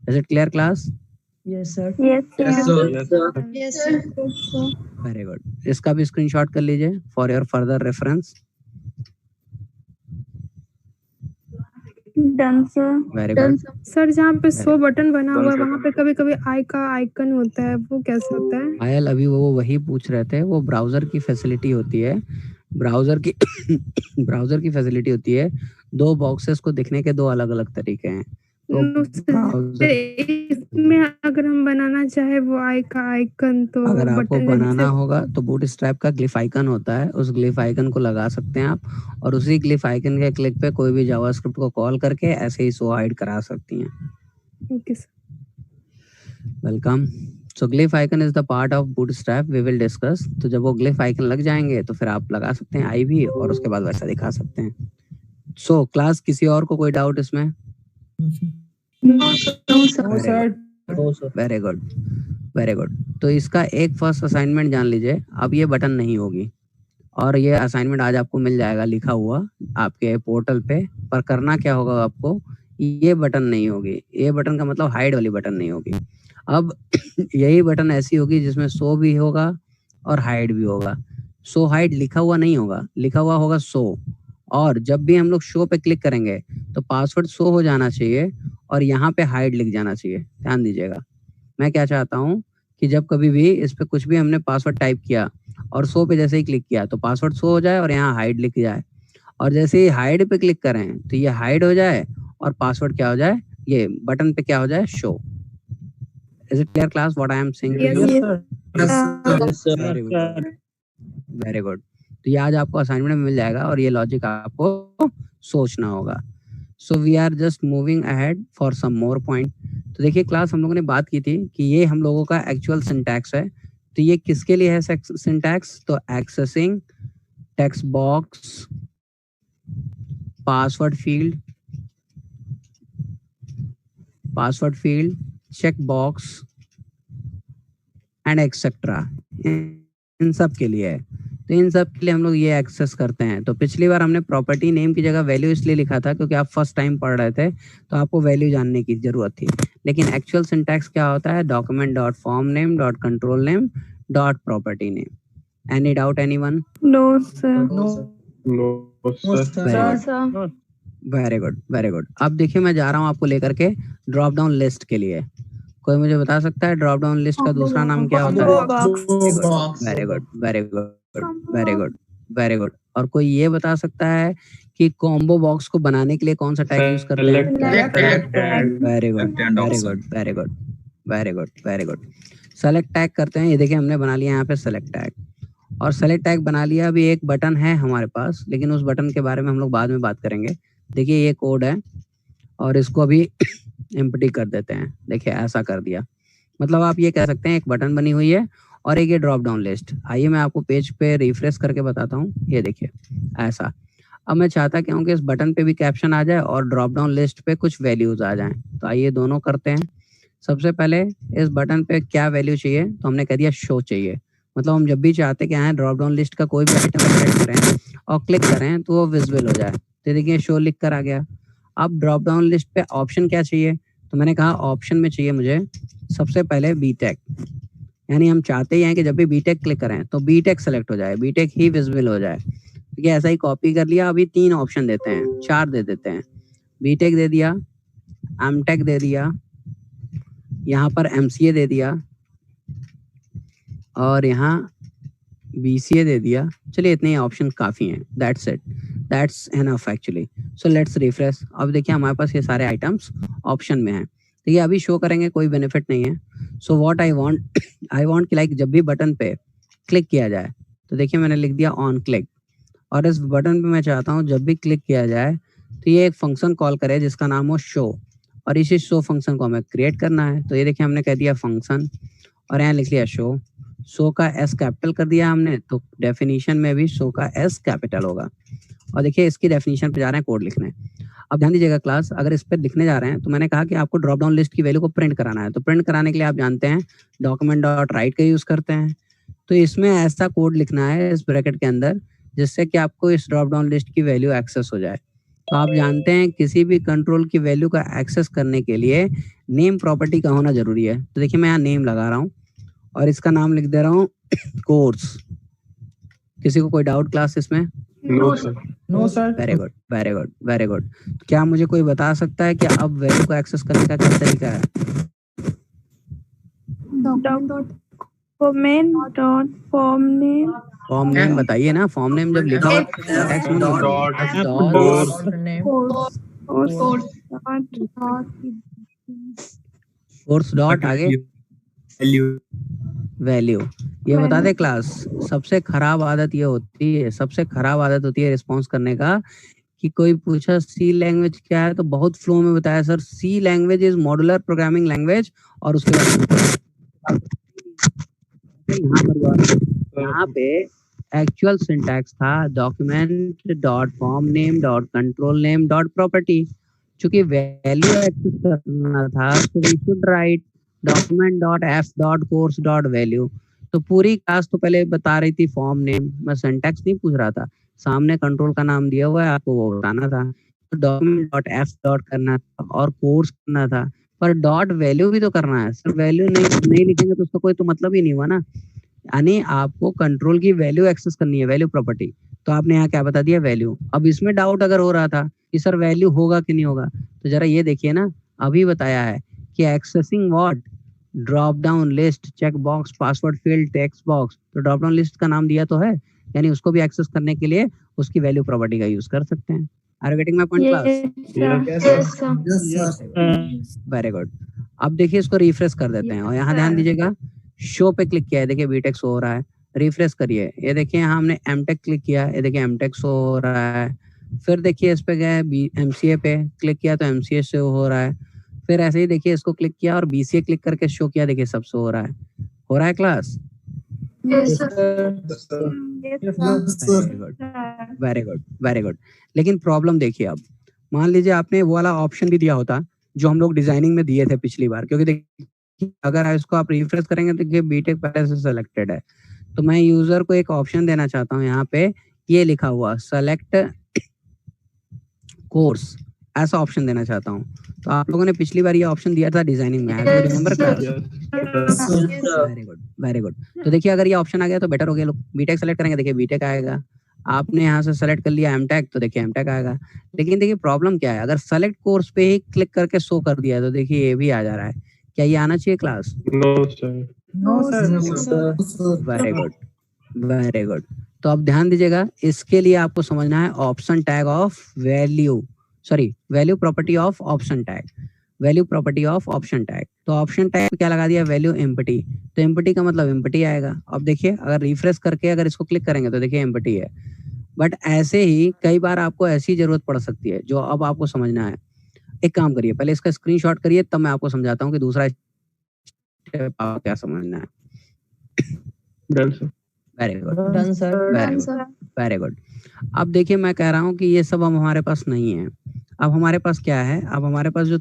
Is it clear class? Yes, sir. Yes, sir. Yes, sir. Very good. इसका भी स्क्रीनशॉट कर लीजिए for your further reference. Done, sir. Very good. Sir जहाँ पे 100 बटन बना हुआ है वहाँ पे कभी कभी आई का आइकन होता है, वो कैसे होता है? आयल अभी वो वही पूछ रहे थे, वो ब्राउजर की फैसिलिटी होती है। ब्राउजर की ब्राउजर की फैसिलिटी होती है। 2 बॉक्सेस को दिखने के 2 अलग अलग तरीके हैं। तो इसमें अगर हम बनाना चाहे वो आई का आइकन, तो अगर आपको बटन बनाना होगा तो बूटस्ट्रैप का ग्लिफ आइकन होता है, उस ग्लिफ आइकन को लगा सकते हैं आप, और उसी ग्लिफ आइकन के क्लिक पे कोई भी जावास्क्रिप्ट को कॉल करके ऐसे ही शो हाइड करा सकती हैं। Okay sir, welcome. So glyph icon is the part of Bootstrap, we will discuss. तो जब वो ग्लिफ आइकन लग जाएंगे तो फिर आप लगा सकते हैं आई भी, और उसके बाद वैसा दिखा सकते हैं। सो क्लास किसी और को कोई डाउट इसमें? Very good, very good. तो इसका एक फर्स्ट असाइनमेंट जान लीजिए। अब ये बटन नहीं होगी और ये असाइनमेंट आज आपको मिल जाएगा लिखा हुआ आपके पोर्टल पे। पर करना क्या होगा आपको, ये बटन नहीं होगी। ये बटन का मतलब हाइड वाली बटन नहीं होगी। अब यही बटन ऐसी होगी जिसमें शो भी होगा और हाइड भी होगा। शो हाइड लिखा हुआ नहीं होगा, लिखा हुआ होगा शो। और जब भी हम लोग शो पे क्लिक करेंगे तो पासवर्ड शो हो जाना चाहिए और यहाँ पे हाइड लिख जाना चाहिए। ध्यान दीजिएगा, मैं क्या चाहता हूँ कि जब कभी भी इस पे कुछ भी हमने पासवर्ड टाइप किया और शो पे जैसे ही क्लिक किया तो पासवर्ड शो हो जाए और यहाँ हाइड लिख जाए, और जैसे ही हाइड पे क्लिक करें तो ये हाइड हो जाए और पासवर्ड क्या हो जाए, ये बटन पे क्या हो जाए, show. Is it clear class what I am saying? Very good. तो ये आज आपको असाइनमेंट में मिल जाएगा और ये लॉजिक आपको सोचना होगा। So we are just moving ahead for some more point. तो देखिए क्लास हम लोगों ने बात की थी कि ये हम लोगों का एक्चुअल सिंटैक्स है। तो ये किसके लिए है सिंटैक्स? तो accessing text box, password field, check box and etcetera, इन सब के लिए है। तो इन सब के लिए हम लोग ये एक्सेस करते हैं। तो पिछली बार हमने प्रॉपर्टी नेम की जगह वैल्यू इसलिए लिखा था क्योंकि आप फर्स्ट टाइम पढ़ रहे थे तो आपको वैल्यू जानने की जरूरत थी। लेकिन एक्चुअल सिंटैक्स क्या होता है? document.formName.controlName.propertyName। Any doubt, anyone? No, sir. No, sir. No, sir. Very good, very good. अब देखिए मैं जा रहा हूँ आपको लेकर के ड्रॉप डाउन लिस्ट के लिए। कोई मुझे बता सकता है ड्रॉप डाउन लिस्ट का दूसरा नाम क्या होता है? Very good, very good, very good, very good. और कोई ये बता सकता है कि कॉम्बो बॉक्स को बनाने के लिए कौन सा टैग यूज करते हैं? Very good, very good, very good, very good, very good. Select tag करते हैं। ये देखिए हमने बना लिया यहाँ पे सेलेक्ट टैग, और सेलेक्ट टैग बना लिया। अभी एक बटन है हमारे पास, लेकिन उस बटन के बारे में हम लोग बाद में बात करेंगे। देखिए ये कोड है और इसको अभी एम्प्टी कर देते हैं। देखिए ऐसा कर दिया, मतलब आप ये कह सकते हैं एक बटन बनी हुई है और एक ये ड्रॉप डाउन लिस्ट। आइए मैं आपको पेज पे रिफ्रेश करके बताता हूँ। ये देखिए ऐसा। अब मैं चाहता क्या हूँ कि इस बटन पे भी कैप्शन आ जाए और ड्रॉप डाउन लिस्ट पे कुछ वैल्यूज आ जाएं। तो आइए दोनों करते हैं। सबसे पहले इस बटन पे क्या वैल्यू चाहिए, तो हमने कह दिया शो चाहिए। मतलब हम जब भी चाहते क्या है ड्रॉप डाउन लिस्ट का कोई भी आइटम सेलेक्ट करें और क्लिक करें तो वो विजिबल हो जाए। तो देखिए शो लिख कर आ गया। अब ड्रॉप डाउन लिस्ट पे ऑप्शन क्या चाहिए, तो मैंने कहा ऑप्शन में चाहिए मुझे सबसे पहले बीटेक। यानी हम चाहते ही हैं कि जब भी बीटेक क्लिक करें तो बीटेक सेलेक्ट हो जाए, बीटेक ही विजिबल हो जाए। ठीक है, ऐसा ही कॉपी कर लिया। अभी 3 ऑप्शन देते हैं, 4 दे देते हैं। बीटेक दे दिया, एमटेक दे दिया, यहाँ पर एमसीए दे दिया और यहाँ बीसीए दे दिया। चलिए इतने ही ऑप्शन काफ़ी हैं। That's it, that's enough actually. So let's refresh. अब देखिए हमारे पास ये सारे आइटम्स ऑप्शन में हैं। ठीक है, अभी शो करेंगे कोई बेनिफिट नहीं है। सो व्हाट आई वांट कि लाइक जब भी बटन पे क्लिक किया जाए, तो देखिए मैंने लिख दिया ऑन क्लिक, और इस बटन पे मैं चाहता हूँ जब भी क्लिक किया जाए तो ये एक फंक्शन कॉल करे जिसका नाम हो शो, और इसी शो फंक्शन को हमें क्रिएट करना है। तो ये देखिए हमने कह दिया फंक्शन और यहाँ लिख लिया शो। शो का एस कैपिटल कर दिया हमने, तो डेफिनेशन में भी शो का एस कैपिटल होगा। और देखिए इसकी डेफिनेशन पे जा रहे हैं कोड लिखने। अब ध्यान दीजिएगा क्लास, अगर इस पर लिखने जा रहे हैं तो मैंने कहा कि आपको ड्रॉप डाउन लिस्ट की वैल्यू को प्रिंट कराना है। तो प्रिंट कराने के लिए आप जानते हैं डॉक्यूमेंट डॉट राइट का यूज करते हैं। तो इसमें ऐसा कोड लिखना है इस ब्रैकेट के अंदर जिससे कि आपको इस ड्रॉप डाउन लिस्ट की वैल्यू एक्सेस हो जाए। तो आप जानते हैं किसी भी कंट्रोल की वैल्यू का एक्सेस करने के लिए नेम प्रॉपर्टी का होना जरूरी है। तो देखिए मैं यहाँ नेम लगा रहा हूँ और इसका नाम लिख दे रहा हूँ कोर्स। किसी को कोई डाउट क्लास इसमें? No sir. No, sir. Very good, very good, very good. क्या मुझे कोई बता सकता है कि अब वैल्यू को एक्सेस करने का क्या तरीका है? फॉर्म नेम बताइए ना। फॉर्म नेम जब लिखा हो टेक्स्ट में कोर्स डॉट आगे वैल्यू। ये बता दे क्लास, सबसे खराब आदत ये होती है, सबसे खराब आदत होती है रिस्पॉन्स करने का कि कोई पूछा सी लैंग्वेज क्या है तो बहुत फ्लो में बताया sir C language is modular programming language, और उसके बाद यहाँ पे एक्चुअल सिंटैक्स था document dot form name dot control name dot property. चूंकि वैल्यू एक्सेस करना था तो we should write document dot F dot course dot value. तो पूरी क्लास तो पहले बता रही थी फॉर्म नेम, मैं सिंटैक्स नहीं पूछ रहा था, सामने कंट्रोल का नाम दिया हुआ है आपको वो बताना था। तो डॉक्यूमेंट डॉट एफ डॉट करना था और कोर्स करना था, पर डॉट वैल्यू भी तो करना है सर। वैल्यू नहीं लिखेंगे तो उसका कोई तो मतलब ही नहीं हुआ ना। यानी आपको कंट्रोल की वैल्यू एक्सेस करनी है, वैल्यू प्रॉपर्टी। तो आपने यहाँ क्या बता दिया वैल्यू। अब इसमें डाउट अगर हो रहा था कि सर वैल्यू होगा कि नहीं होगा, तो जरा ये देखिए ना, अभी बताया है कि accessing what drop down list check box password field text box. तो ड्रॉप डाउन लिस्ट का नाम दिया तो है, यानी उसको भी एक्सेस करने के लिए उसकी वैल्यू प्रॉपर्टी का यूज कर सकते हैं। Are you getting my point class? Very good. अब देखिए इसको रिफ्रेश कर देते हैं और यहाँ ध्यान दीजिएगा शो पे क्लिक किया है, देखिए बीटेक शो हो रहा है। रिफ्रेश करिए, ये देखिए यहाँ हमने एमटेक क्लिक किया, ये देखिए एमटेक शो हो रहा है। फिर देखिए इस पे गए एमसीए पे क्लिक किया तो एमसीए शो हो रहा है। फिर ऐसे ही देखिए इसको क्लिक किया और बीसीए क्लिक करके शो किया, देखिए सब शो हो रहा है। हो रहा है class? Very good, very good. लेकिन प्रॉब्लम देखिए, अब मान लीजिए आपने वो वाला ऑप्शन भी दिया होता जो हम लोग डिजाइनिंग में दिए थे पिछली बार, क्योंकि देखिए अगर इसको आप रिफ्रेश करेंगे तो देखिए बीटेक पहले से सिलेक्टेड है। तो मैं यूजर को एक ऑप्शन देना चाहता हूँ, यहाँ पे ये लिखा हुआ सेलेक्ट कोर्स ऐसा ऑप्शन देना चाहता हूँ। तो आप लोगों ने पिछली बार ये ऑप्शन दिया था डिजाइनिंग में, have you remember class? Very good, very good. तो देखिए अगर ये ऑप्शन आ गया तो बेटर हो गया। लोग बीटेक सेलेक्ट करेंगे, देखिए बीटेक आएगा। आपने यहाँ से सेलेक्ट कर लिया एमटेक, तो देखिए एमटेक आएगा। लेकिन देखिए प्रॉब्लम क्या है, अगर सेलेक्ट कोर्स पे ही क्लिक करके शो कर दिया तो देखिए ये भी आ जा रहा है। क्या ये आना चाहिए class? No sir. No, sir. Very good, very good. तो अब ध्यान दीजिएगा, इसके लिए आपको समझना है option tag of value, sorry value property of option tag, value property of option tag. तो ऑप्शन टैग क्या लगा दिया, वैल्यू एम्प्टी। तो एम्प्टी का मतलब एम्प्टी आएगा। अब देखिए अगर रिफ्रेश करके अगर इसको क्लिक करेंगे तो देखिए एम्प्टी है। बट ऐसे ही कई बार आपको ऐसी जरूरत पड़ सकती है जो अब आपको समझना है। एक काम करिए, पहले इसका स्क्रीनशॉट करिए, तब मैं आपको समझाता हूँ कि दूसरा स्टेप आपको क्या समझना है। Done sir. Very good, Done, sir. Very good, very good. अब देखिए मैं कह रहा हूँ कि ये सब अब हमारे पास नहीं है। अब हमारे पास क्या है, अब हमारे पास जो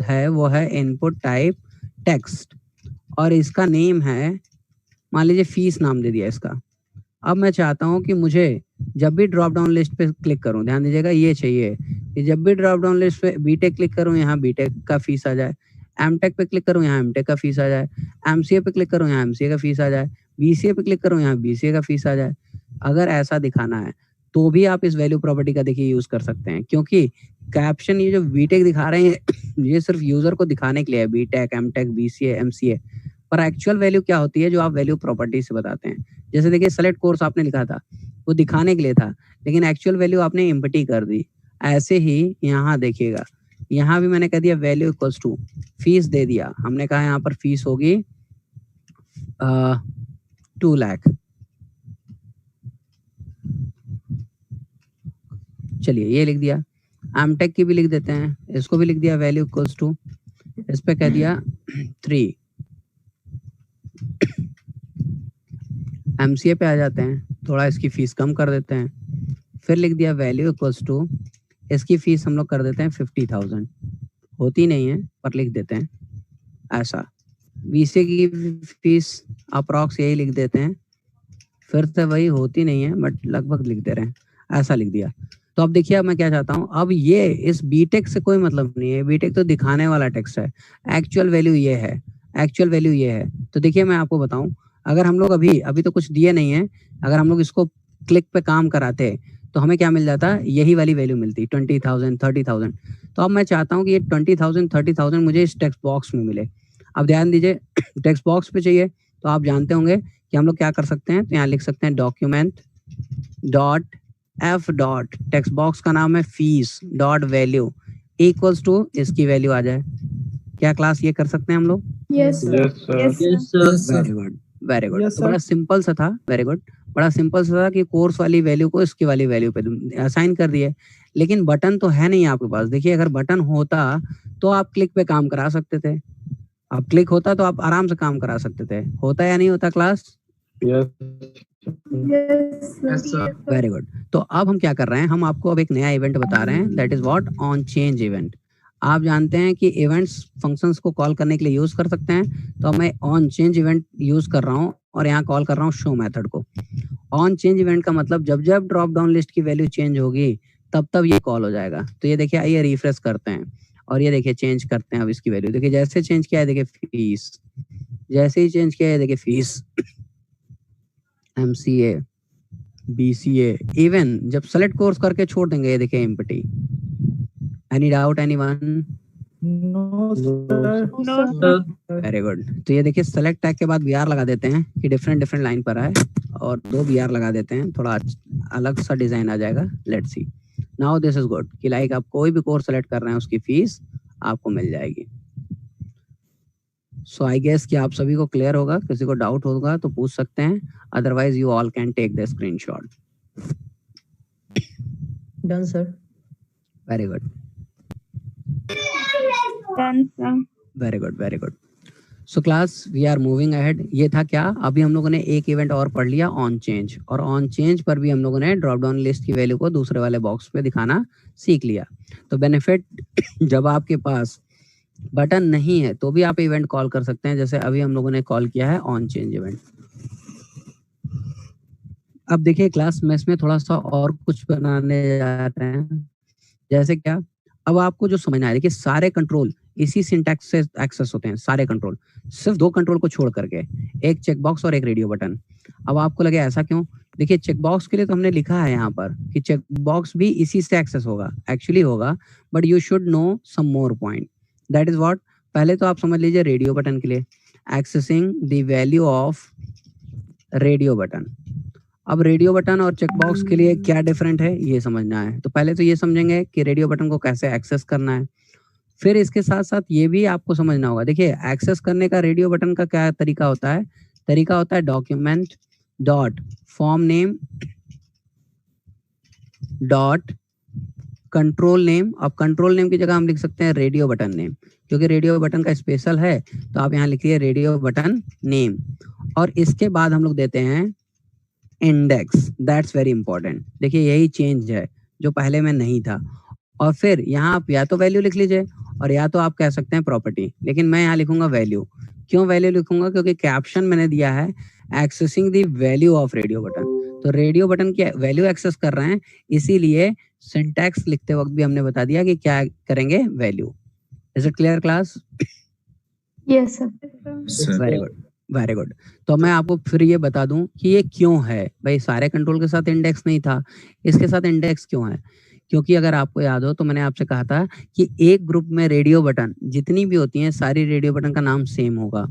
है वो है इनपुट टाइप टेक्स्ट, और इसका नेम है, मान लीजिए फीस नाम दे दिया इसका। अब मैं चाहता हूँ कि मुझे जब भी ड्रॉप डाउन लिस्ट पे क्लिक करूँ, ध्यान दीजिएगा ये चाहिए कि जब भी ड्रॉप डाउन लिस्ट पे बीटेक क्लिक करूँ यहाँ बीटेक का फीस आ जाए, एमटेक पे क्लिक करूँ यहाँ एमटेक का फीस आ जाए, एमसीए पे क्लिक करूँ यहाँ एमसीए का फीस आ जाए, बीसीए पे क्लिक करूँ यहाँ बीसीए का फीस आ जाए। अगर ऐसा दिखाना है तो भी आप इस वैल्यू प्रॉपर्टी का देखिए यूज कर सकते हैं, क्योंकि कैप्शन ये जो बीटेक दिखा रहे हैं ये सिर्फ यूजर को दिखाने के लिए है, बीटेक एमटेक बीसीए एमसीए, पर एक्चुअल वैल्यू क्या होती है जो आप वैल्यू प्रॉपर्टी से बताते हैं। जैसे देखिए सेलेक्ट कोर्स आपने लिखा था वो दिखाने के लिए था, लेकिन एक्चुअल वैल्यू आपने एम्प्टी कर दी। ऐसे ही यहाँ देखिएगा, यहाँ भी मैंने कह दिया वैल्यू इक्वल्स टू फीस दे दिया। हमने कहा यहाँ पर फीस होगी 2 लाख। चलिए ये लिख दिया, एमटेक की भी लिख देते हैं, इसको भी लिख दिया वैल्यू इक्वल्स टू, इस पे कह दिया 3। एमसीए पे आ जाते हैं, थोड़ा इसकी फीस कम कर देते हैं, फिर लिख दिया वैल्यू इक्वल्स टू, इसकी फीस हम लोग कर देते हैं 50,000, होती नहीं है पर लिख देते हैं ऐसा। बीसीए की फीस अप्रॉक्स यही लिख देते हैं, फिर से वही होती नहीं है बट लगभग लिख दे रहे हैं, ऐसा लिख दिया। तो अब देखिए अब मैं क्या चाहता हूँ, अब ये इस बीटेक से कोई मतलब नहीं है, बीटेक तो दिखाने वाला टेक्स्ट है, एक्चुअल वैल्यू ये है, एक्चुअल वैल्यू ये है। तो देखिए मैं आपको बताऊं, अगर हम लोग अभी तो कुछ दिए नहीं है, अगर हम लोग इसको क्लिक पे काम कराते तो हमें क्या मिल जाता, यही वाली वैल्यू मिलती 20,000 30,000। तो अब मैं चाहता हूँ कि ये 20,000 30,000 मुझे इस टेक्स्ट बॉक्स में मिले। अब ध्यान दीजिए टेक्स्ट बॉक्स पे चाहिए तो आप जानते होंगे कि हम लोग क्या कर सकते हैं, तो यहाँ लिख सकते हैं document dot F dot text box का नाम है fees dot value equals to इसकी वैल्यू आ जाए। क्या क्लास ये कर सकते हैं हम लोग? Yes very good, very good. तो बड़ा सिंपल सा था, वेरी गुड, बड़ा सिंपल सा था कि कोर्स वाली वैल्यू को इसकी वाली वैल्यू पे असाइन कर दिए। लेकिन बटन तो है नहीं आपके पास। देखिए अगर बटन होता तो आप क्लिक पे काम करा सकते थे, अब क्लिक होता तो आप आराम से काम करा सकते थे। होता या नहीं होता क्लास? Very good. तो अब हम क्या कर रहे हैं, हम आपको अब एक नया इवेंट बता रहे हैं, that is what on change event. आप जानते हैं कि इवेंट्स फंक्शंस को कॉल करने के लिए यूज कर सकते हैं, तो मैं ऑन चेंज इवेंट यूज कर रहा हूँ और यहाँ कॉल कर रहा हूँ शो मेथड को। ऑन चेंज इवेंट का मतलब जब जब ड्रॉप डाउन लिस्ट की वैल्यू चेंज होगी तब तब ये कॉल हो जाएगा। तो ये देखिए आइए रिफ्रेश करते हैं और ये देखिए चेंज करते हैं अब इसकी वैल्यू। देखिए जैसे चेंज किया है देखिए फीस, जैसे ही चेंज किया है देखिए फीस, एमसीए बीसीए, इवन जब सेलेक्ट कोर्स करके छोड़ देंगे ये देखिए empty. Any doubt anyone? No, sir. Very good. तो ये देखिए सेलेक्ट टैग के बाद BR लगा देते हैं कि डिफरेंट लाइन पर आए और 2 BR लगा देते हैं, थोड़ा अलग सा डिजाइन आ जाएगा। Let's see now this is good कि लाइक आप कोई भी कोर्स सेलेक्ट कर रहे हैं उसकी फीस आपको मिल जाएगी। सो आई गेस कि आप सभी को क्लियर होगा, किसी को डाउट होगा तो पूछ सकते हैं, otherwise you all can take the screenshot. Done, sir. Very good, very good, very good. So class we are moving ahead. ये था क्या, अभी हम लोगों ने एक इवेंट और पढ़ लिया ऑन चेंज, और ऑन चेंज पर भी हम लोगों ने ड्रॉप डाउन लिस्ट की वैल्यू को दूसरे वाले बॉक्स पे दिखाना सीख लिया। तो बेनिफिट जब आपके पास बटन नहीं है तो भी आप इवेंट कॉल कर सकते हैं, जैसे अभी हम लोगों ने कॉल किया है ऑन चेंज इवेंट। अब देखिए क्लास में इसमें थोड़ा सा और कुछ बनाने जा रहे हैं, जैसे क्या, अब आपको जो समझना है, देखिए सारे कंट्रोल इसी सिंटैक्स से एक्सेस होते हैं, सारे कंट्रोल, सिर्फ 2 कंट्रोल को छोड़ करके, एक चेक बॉक्स और एक रेडियो बटन। अब आपको लगे ऐसा क्यों? देखिए चेक बॉक्स के लिए तो हमने लिखा है यहाँ पर कि चेक बॉक्स भी इसी से एक्सेस होगा, एक्चुअली होगा, but you should know some more point, that is what. पहले तो आप समझ लीजिए रेडियो बटन के लिए accessing the value of radio button. अब रेडियो बटन और चेक बॉक्स के लिए क्या डिफरेंट है ये समझना है, तो पहले तो ये समझेंगे कि रेडियो बटन को कैसे एक्सेस करना है, फिर इसके साथ साथ ये भी आपको समझना होगा। देखिए एक्सेस करने का रेडियो बटन का क्या तरीका होता है? तरीका होता है document dot form name dot control name. अब कंट्रोल नेम की जगह हम लिख सकते हैं रेडियो बटन नेम, क्योंकि रेडियो बटन का स्पेशल है, तो आप यहाँ लिखिए रेडियो बटन नेम। और इसके बाद हम लोग देते हैं इंडेक्स, दैट्स वेरी इंपॉर्टेंट। देखिए यही चेंज है जो पहले में नहीं था। और फिर यहाँ आप या तो वैल्यू लिख लीजिए और या तो आप कह सकते हैं प्रॉपर्टी, लेकिन मैं यहाँ लिखूंगा वैल्यू। क्यों वैल्यू लिखूंगा? क्योंकि कैप्शन मैंने दिया है accessing the value of radio button, तो रेडियो बटन की वैल्यू एक्सेस कर रहे हैं, इसीलिए सिंटैक्स लिखते वक्त भी हमने बता दिया कि क्या करेंगे, value. Is it clear class? Yes sir. Very good, very good. तो मैं आपको फिर ये बता दूं कि ये क्यों है भाई, सारे कंट्रोल के साथ इंडेक्स नहीं था, इसके साथ इंडेक्स क्यों है? क्योंकि अगर आपको याद हो तो मैंने आपसे कहा था कि एक ग्रुप में रेडियो बटन जितनी भी होती हैं, सारी रेडियो बटन का नाम सेम होगा।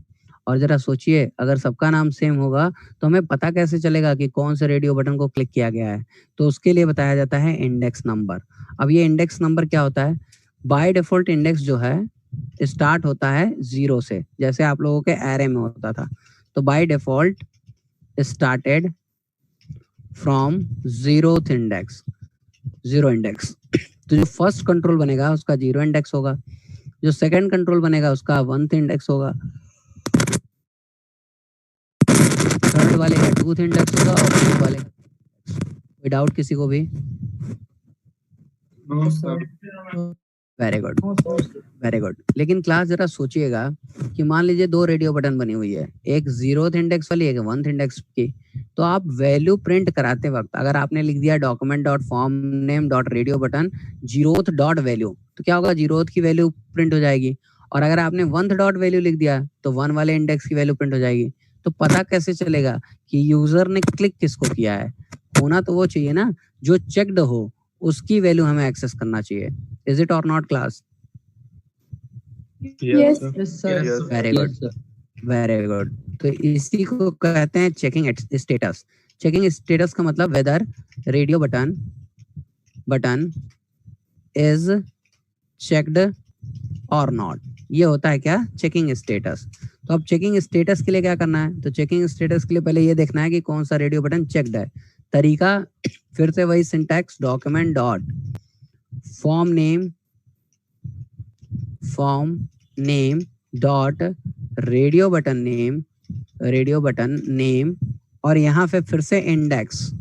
और जरा सोचिए, अगर सबका नाम सेम होगा तो हमें पता कैसे चलेगा कि कौन से रेडियो बटन को क्लिक किया गया है? तो उसके लिए बताया जाता है इंडेक्स नंबर। अब ये इंडेक्स नंबर क्या होता है? बाय डिफॉल्ट इंडेक्स जो है स्टार्ट होता है 0 से, जैसे आप लोगों के एरे में होता था, तो by default started from 0th index, 0 index. तो जो फर्स्ट कंट्रोल बनेगा उसका 0 इंडेक्स होगा, जो सेकंड कंट्रोल बनेगा उसका 1th इंडेक्स होगा, थर्ड वाले का 2th इंडेक्स होगा और फोर्थ वाले का। विदाउट किसी को भी? Very good, very good. लेकिन क्लास जरा सोचिएगा कि मान लीजिए 2 रेडियो बटन बनी हुई है, एक 0th इंडेक्स वाली, एक 1th इंडेक्स की, तो आप वैल्यू प्रिंट कराते वक्त अगर आपने लिख दिया document dot form name dot radio button 0th dot value, तो क्या होगा? 0th की वैल्यू प्रिंट हो जाएगी। और अगर आपने 1th डॉट वैल्यू लिख दिया तो 1 वाले इंडेक्स की वैल्यू प्रिंट हो जाएगी। तो पता कैसे चलेगा कि यूजर ने क्लिक किसको किया है? होना तो वो चाहिए ना जो चेक्ड हो, उसकी वैल्यू हमें एक्सेस करना चाहिए। इज इट और not class? Yes sir. Very good, very good. तो इसी को कहते हैं चेकिंग स्टेटस। चेकिंग स्टेटस का मतलब whether radio button is checked और नॉट, ये होता है क्या? Checking status. तो अब चेकिंग स्टेटस के लिए क्या करना है? तो चेकिंग स्टेटस के लिए पहले ये देखना है कि कौन सा रेडियो बटन चेक्ड है। तरीका फिर से वही syntax, document dot form name dot radio button name और यहाँ पे फिर से इंडेक्स,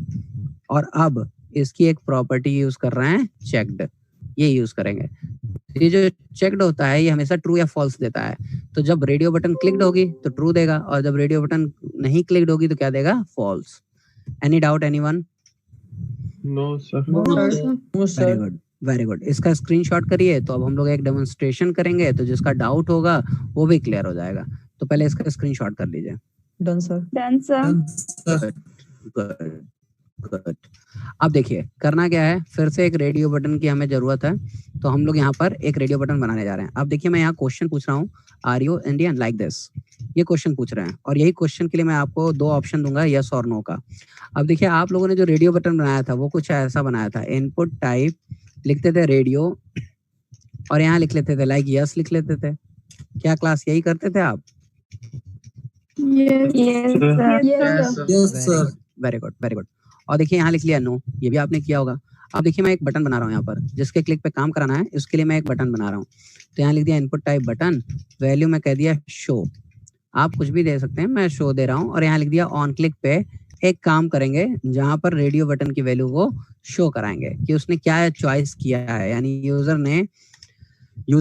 और अब इसकी एक प्रॉपर्टी यूज कर रहे हैं चेक्ड, ये यूज करेंगे। ये जो चेक्ड होता है ये हमेशा ट्रू या फॉल्स देता है, तो जब रेडियो बटन क्लिक्ड होगी तो ट्रू देगा और जब रेडियो बटन नहीं क्लिक्ड होगी तो क्या देगा? False. Any doubt anyone? No sir. Very good, very good. इसका स्क्रीनशॉट करिए, तो अब हम लोग एक डेमोन्स्ट्रेशन करेंगे, तो जिसका डाउट होगा वो भी क्लियर हो जाएगा। तो पहले इसका स्क्रीनशॉट कर लीजिए। Done sir. Done sir. Good. अब देखिए करना क्या है, फिर से एक रेडियो बटन की हमें जरूरत है, तो हम लोग यहाँ पर एक रेडियो बटन बनाने जा रहे हैं। अब देखिए मैं यहाँ क्वेश्चन पूछ रहा हूँ, are you Indian like this, ये क्वेश्चन पूछ रहे हैं, और यही क्वेश्चन के लिए मैं आपको 2 ऑप्शन दूंगा, यस और नो का। अब देखिए आप लोगों ने जो रेडियो बटन बनाया था वो कुछ ऐसा बनाया था, इनपुट टाइप लिखते थे रेडियो और यहाँ लिख लेते थे लाइक यस लिख लेते थे। क्या क्लास यही करते थे आप? Yes sir. Very good, very good. और देखिए यहाँ लिख लिया नो, ये भी आपने किया होगा। अब देखिए मैं एक बटन बना रहा हूँ यहाँ पर, जिसके क्लिक पे काम कराना है उसके लिए मैं एक बटन बना रहा हूँ। तो यहाँ लिख दिया इनपुट टाइप बटन, वैल्यू में कह दिया शो, आप कुछ भी दे सकते हैं, मैं शो दे रहा हूँ। और यहाँ लिख दिया ऑन क्लिक पे एक काम करेंगे जहाँ पर रेडियो बटन की वैल्यू को शो कराएंगे कि उसने क्या चॉइस किया है, यानी यूजर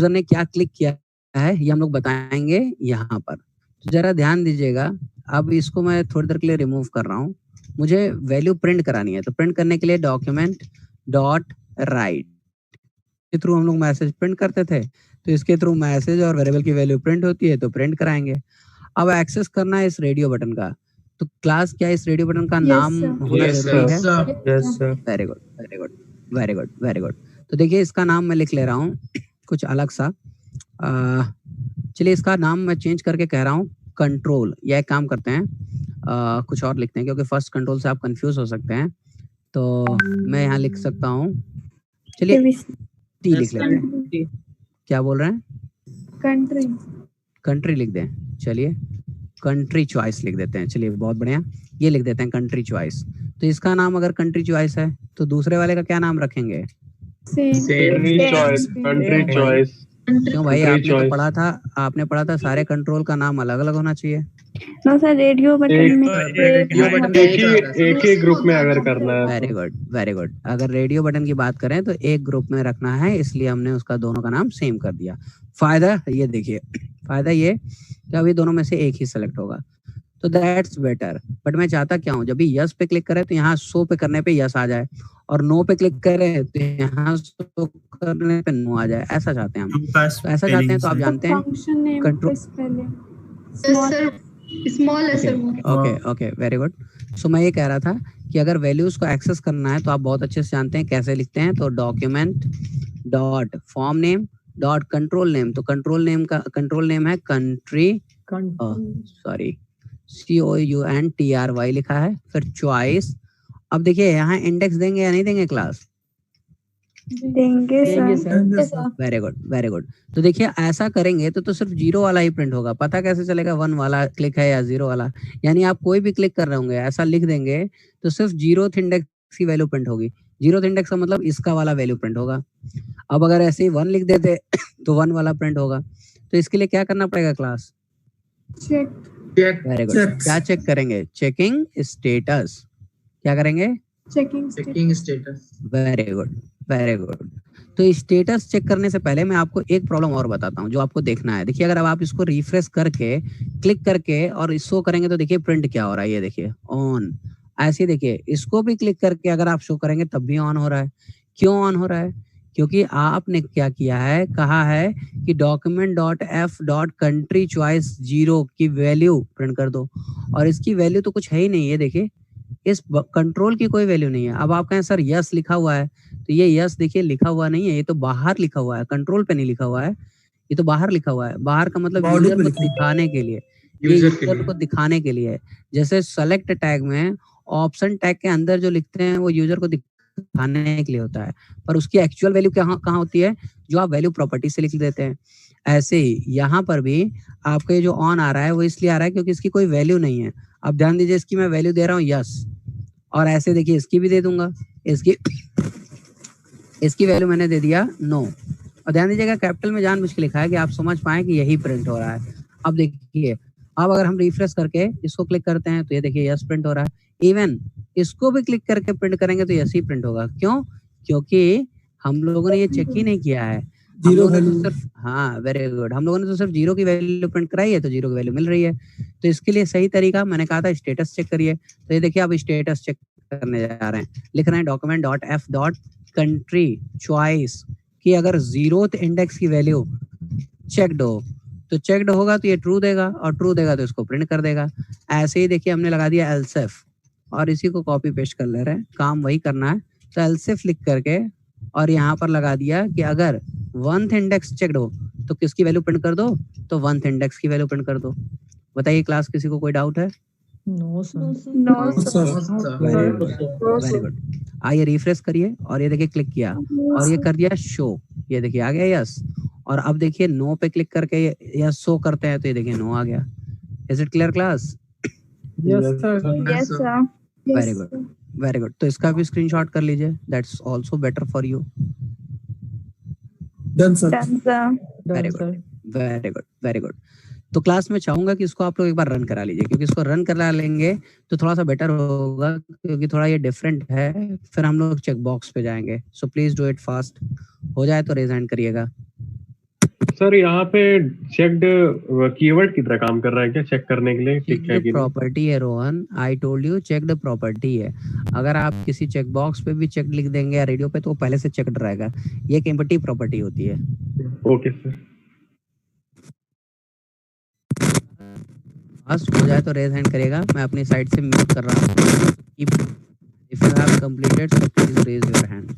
ने क्या क्लिक किया है, ये हम लोग बताएंगे यहाँ पर। तो जरा ध्यान दीजिएगा। अब इसको मैं थोड़ी देर के लिए रिमूव कर रहा हूँ, मुझे वैल्यू प्रिंट करानी है। तो प्रिंट करने के लिए डॉक्यूमेंट डॉट राइट इसके थ्रू हम लोग मैसेज प्रिंट करते थे, तो इसके थ्रू मैसेज और वेरिएबल की वैल्यू प्रिंट होती है तो प्रिंट कराएंगे। अब एक्सेस करना है इस रेडियो बटन का, तो क्लास क्या इस रेडियो बटन का नाम होना जरूरी है? Yes sir. Very good, very good, very good, very good. तो देखिए इसका नाम मैं लिख ले रहा हूँ कुछ अलग सा। चलिए इसका नाम मैं चेंज करके कह रहा हूँ कंट्रोल, या एक काम करते हैं कुछ और लिखते हैं, क्योंकि फर्स्ट कंट्रोल से आप कंफ्यूज हो सकते हैं। तो मैं यहाँ लिख सकता हूँ, चलिए टी लिख लेते हैं। क्या बोल रहे हैं? कंट्री। कंट्री लिख दें, चलिए कंट्री चॉइस लिख देते हैं। चलिए बहुत बढ़िया, ये लिख देते हैं कंट्री चॉइस। तो इसका नाम अगर कंट्री चॉइस है तो दूसरे वाले का क्या नाम रखेंगे? Country choice. क्यों भाई, आपने पढ़ा था सारे कंट्रोल का नाम अलग अलग होना चाहिए। नो सर, रेडियो बटन में एक ही ग्रुप में अगर करना है। Very good, very good. अगर रेडियो बटन की बात करें तो एक ग्रुप में रखना है, इसलिए हमने उसका दोनों का नाम सेम कर दिया। फायदा ये देखिए, फायदा ये कि अभी दोनों में से एक ही सेलेक्ट होगा, तो दैट्स बेटर। बट मैं चाहता क्या हूँ, जब भी यस पे क्लिक करें तो यहाँ शो पे करने पे यस आ जाए, और नो पे क्लिक करें तो यहाँ शो करने पे नो आ जाए, ऐसा चाहते हैं हम। तो ऐसा चाहते हैं तो आप जानते हैं कंट्रोल स्मॉल है sir. Okay okay, very good. So मैं ये कह रहा था कि अगर वैल्यूज को एक्सेस करना है तो आप बहुत अच्छे से जानते हैं कैसे लिखते हैं। तो document dot form name dot control name, तो कंट्रोल नेम का कंट्रोल नेम है कंट्री, सॉरी COUNTRY लिखा है, फिर चॉइस। अब देखिए यहाँ इंडेक्स देंगे या नहीं देंगे क्लास? देंगे sir. Very good, very good. तो देखिए ऐसा करेंगे तो सिर्फ 0 वाला ही प्रिंट होगा। पता कैसे चलेगा 1 वाला क्लिक है या 0 वाला? यानी आप कोई भी क्लिक कर रहे होंगे, ऐसा लिख देंगे तो सिर्फ 0th इंडेक्स की वैल्यू प्रिंट होगी। 0th इंडेक्स का मतलब इसका वाला वैल्यू प्रिंट होगा। अब अगर ऐसे ही 1 लिख देते तो 1 वाला प्रिंट होगा। तो इसके लिए क्या करना पड़ेगा क्लास? Very good. क्या चेक करेंगे? Checking status. क्या करेंगे? Checking status. Very good, very good. तो स्टेटस चेक करने से पहले मैं आपको एक प्रॉब्लम और बताता हूँ जो आपको देखना है। देखिए अगर अब आप इसको रिफ्रेश करके क्लिक करके और शो करेंगे तो देखिए प्रिंट क्या हो रहा है, ये देखिए ऑन। ऐसे देखिए इसको भी क्लिक करके अगर आप शो करेंगे तब भी ऑन हो रहा है। क्यों ऑन हो रहा है? क्योंकि आपने क्या किया है, कहा है कि document dot F dot country choice 0 की वैल्यू प्रिंट कर दो, और इसकी वैल्यू तो कुछ है ही नहीं है। देखिए इस कंट्रोल की कोई वैल्यू नहीं है। अब आप कहें सर यस लिखा हुआ है, तो ये यस देखिए लिखा हुआ नहीं है, ये तो बाहर लिखा हुआ है, कंट्रोल पे नहीं लिखा हुआ है, ये तो बाहर लिखा हुआ है। बाहर का मतलब यूजर को दिखाने के लिए, यूजर को दिखाने के लिए। जैसे सेलेक्ट टैग में ऑप्शन टैग के अंदर जो लिखते हैं वो यूजर को दिखाने के लिए होता है, पर उसकी एक्चुअल वैल्यू कहाँ होती है? जो आप वैल्यू प्रॉपर्टी से लिख देते हैं। ऐसे ही यहाँ पर भी आपका ये जो ऑन आ रहा है वो इसलिए आ रहा है क्योंकि इसकी कोई वैल्यू नहीं है। अब ध्यान दीजिए इसकी मैं वैल्यू दे रहा हूँ यस, और ऐसे देखिए इसकी भी दे दूंगा, इसकी वैल्यू मैंने दे दिया नो। और ध्यान दीजिएगा कैपिटल में जानबूझ के लिखा है कि आप समझ पाए कि यही प्रिंट हो रहा है। अब देखिए अब अगर हम रिफ्रेश करके इसको क्लिक करते हैं तो ये देखिए यस प्रिंट हो रहा है। इवन इसको भी क्लिक करके प्रिंट करेंगे तो यस ही प्रिंट होगा। क्यों? क्योंकि हम लोगों ने ये चेक ही नहीं किया है। जीरो वैल्यू तो सिर्फ, हाँ वेरी गुड, हम लोगों ने तो सिर्फ 0 की वैल्यू प्रिंट कराई है तो 0 की वैल्यू मिल रही है। तो इसके लिए सही तरीका मैंने कहा था स्टेटस चेक करिए। तो ये देखिए अब स्टेटस चेक करने जा रहे हैं, लिख रहे हैं document dot F dot country choice कि अगर 0th इंडेक्स की वैल्यू चेक्ड हो तो चेक्ड होगा तो ये ट्रू देगा, और ट्रू देगा तो इसको प्रिंट कर देगा। ऐसे ही देखिए हमने लगा दिया एल्सेफ, और इसी को कॉपी पेस्ट कर ले रहे हैं, काम वही करना है। तो एल्सेफ लिख करके और यहाँ पर लगा दिया कि अगर 1th इंडेक्स चेक्ड हो तो किसकी वैल्यू प्रिंट कर दो? तो 1th इंडेक्स की वैल्यू प्रिंट कर दो। बताइए क्लास, किसी को कोई डाउट है? No sir. Very good. आइए रिफ्रेश करिए और ये देखिए क्लिक किया और ये कर दिया शो, ये देखिए आ गया यस। और अब देखिए नो पे क्लिक करके यस शो करते हैं तो ये देखिए नो आ गया। Is it clear class? Yes sir. Yes sir. Very good, very good. तो इसका भी स्क्रीनशॉट कर लीजिए, that's also better for you. Done sir. Very good, very good, very good. तो क्लास में चाहूंगा कि इसको आप लोग एक बार रन करा लीजिए, क्योंकि इसको रन करा लेंगे तो थोड़ा सा बेटर होगा, क्योंकि थोड़ा ये डिफरेंट है। फिर हम लोग चेक बॉक्स पे जाएंगे। So please do it fast. हो जाए तो रेज हैंड करिएगा। सर यहाँ पे चेक्ड कीवर्ड की तरह काम कर रहा है क्या, चेक करने के लिए ठीक है कि नहीं? प्रॉपर्टी है Rohan, I told you check the property है। अगर आप किसी चेक बॉक्स पे भी चेक लिख देंगे या रेडियो पे तो वो पहले से चेक्ड रहेगा। ये एक एम्प्टी प्रॉपर्टी होती है। Okay sir. बस हो जाए तो रेज हैंड करेगा, मैं अपनी साइड से म्यूट कर रहा हूँ। If you have completed so please raise your hand.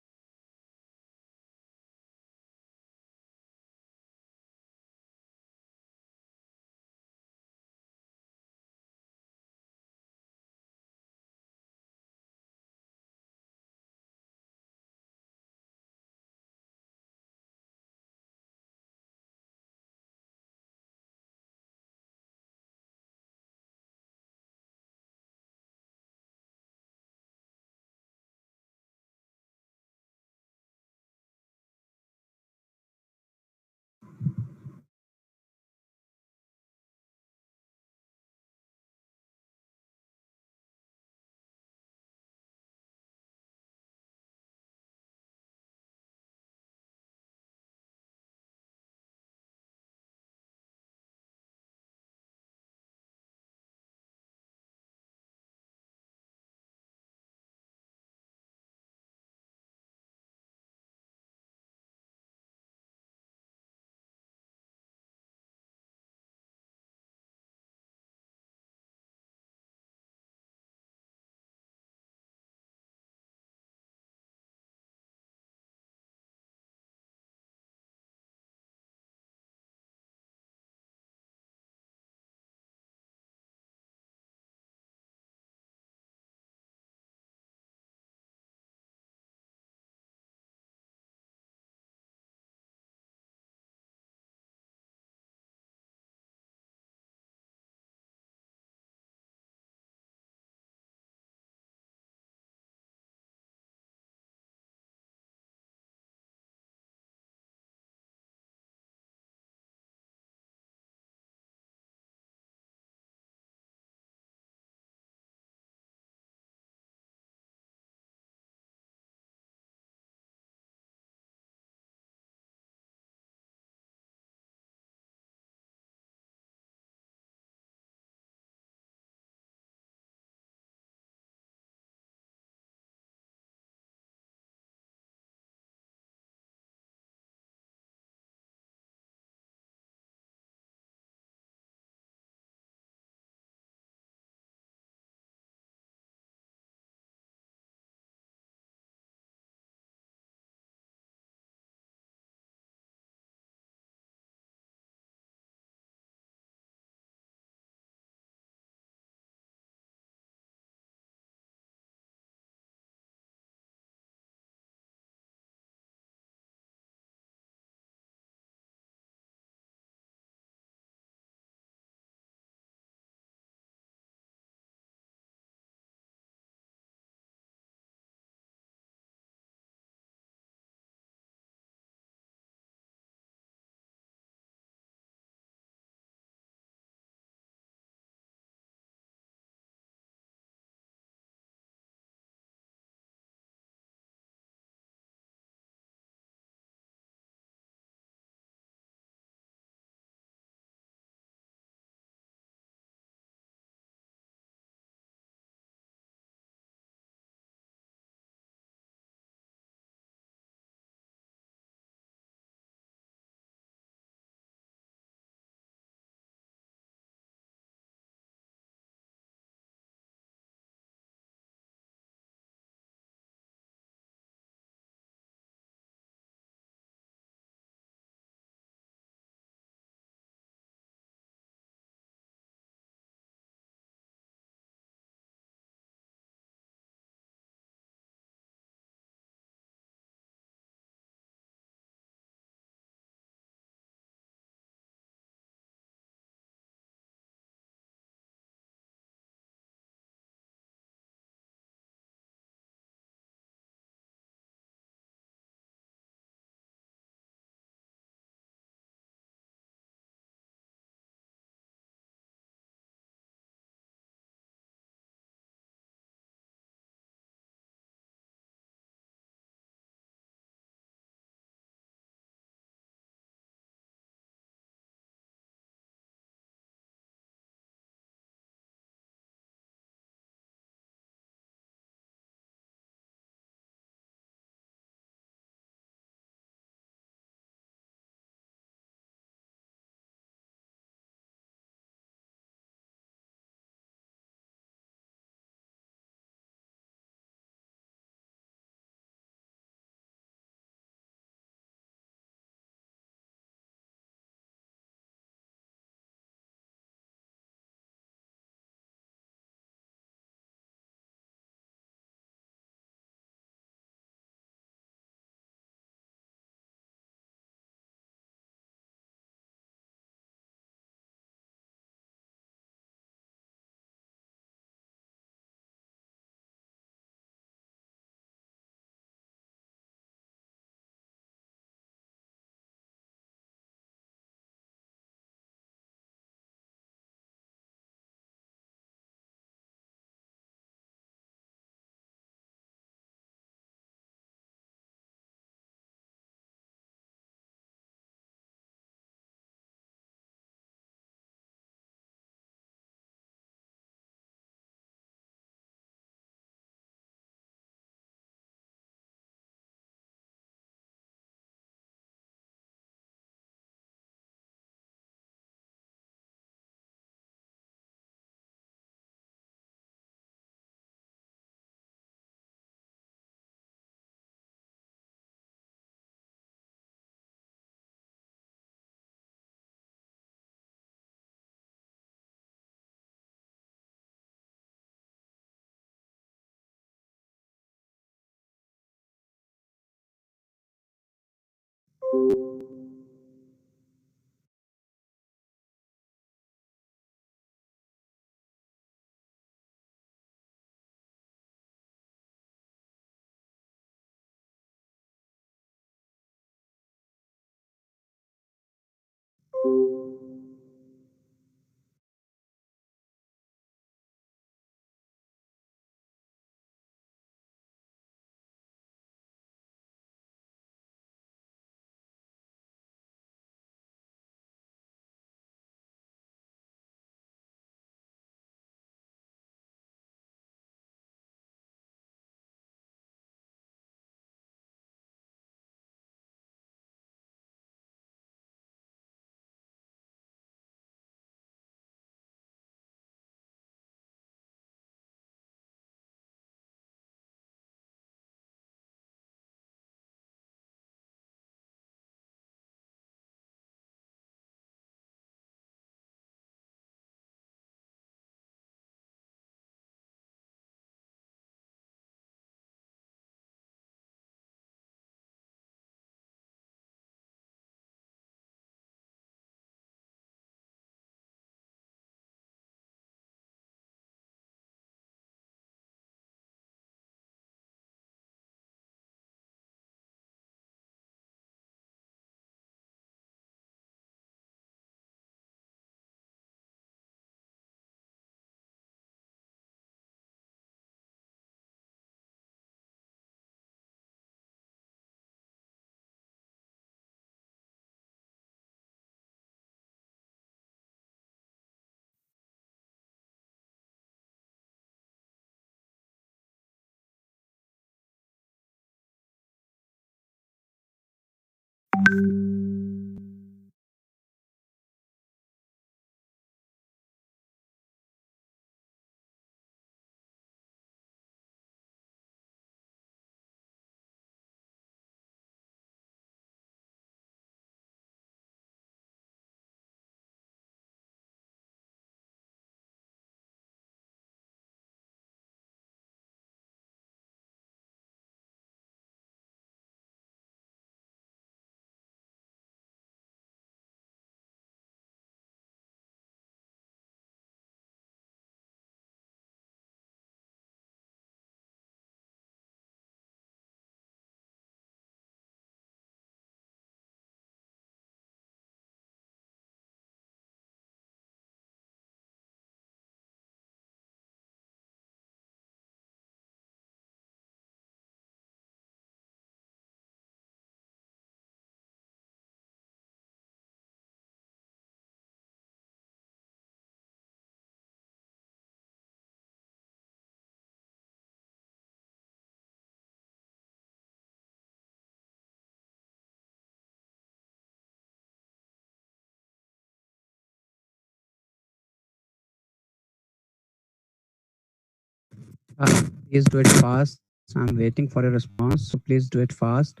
Please do it fast. I'm waiting for a response, so please do it fast.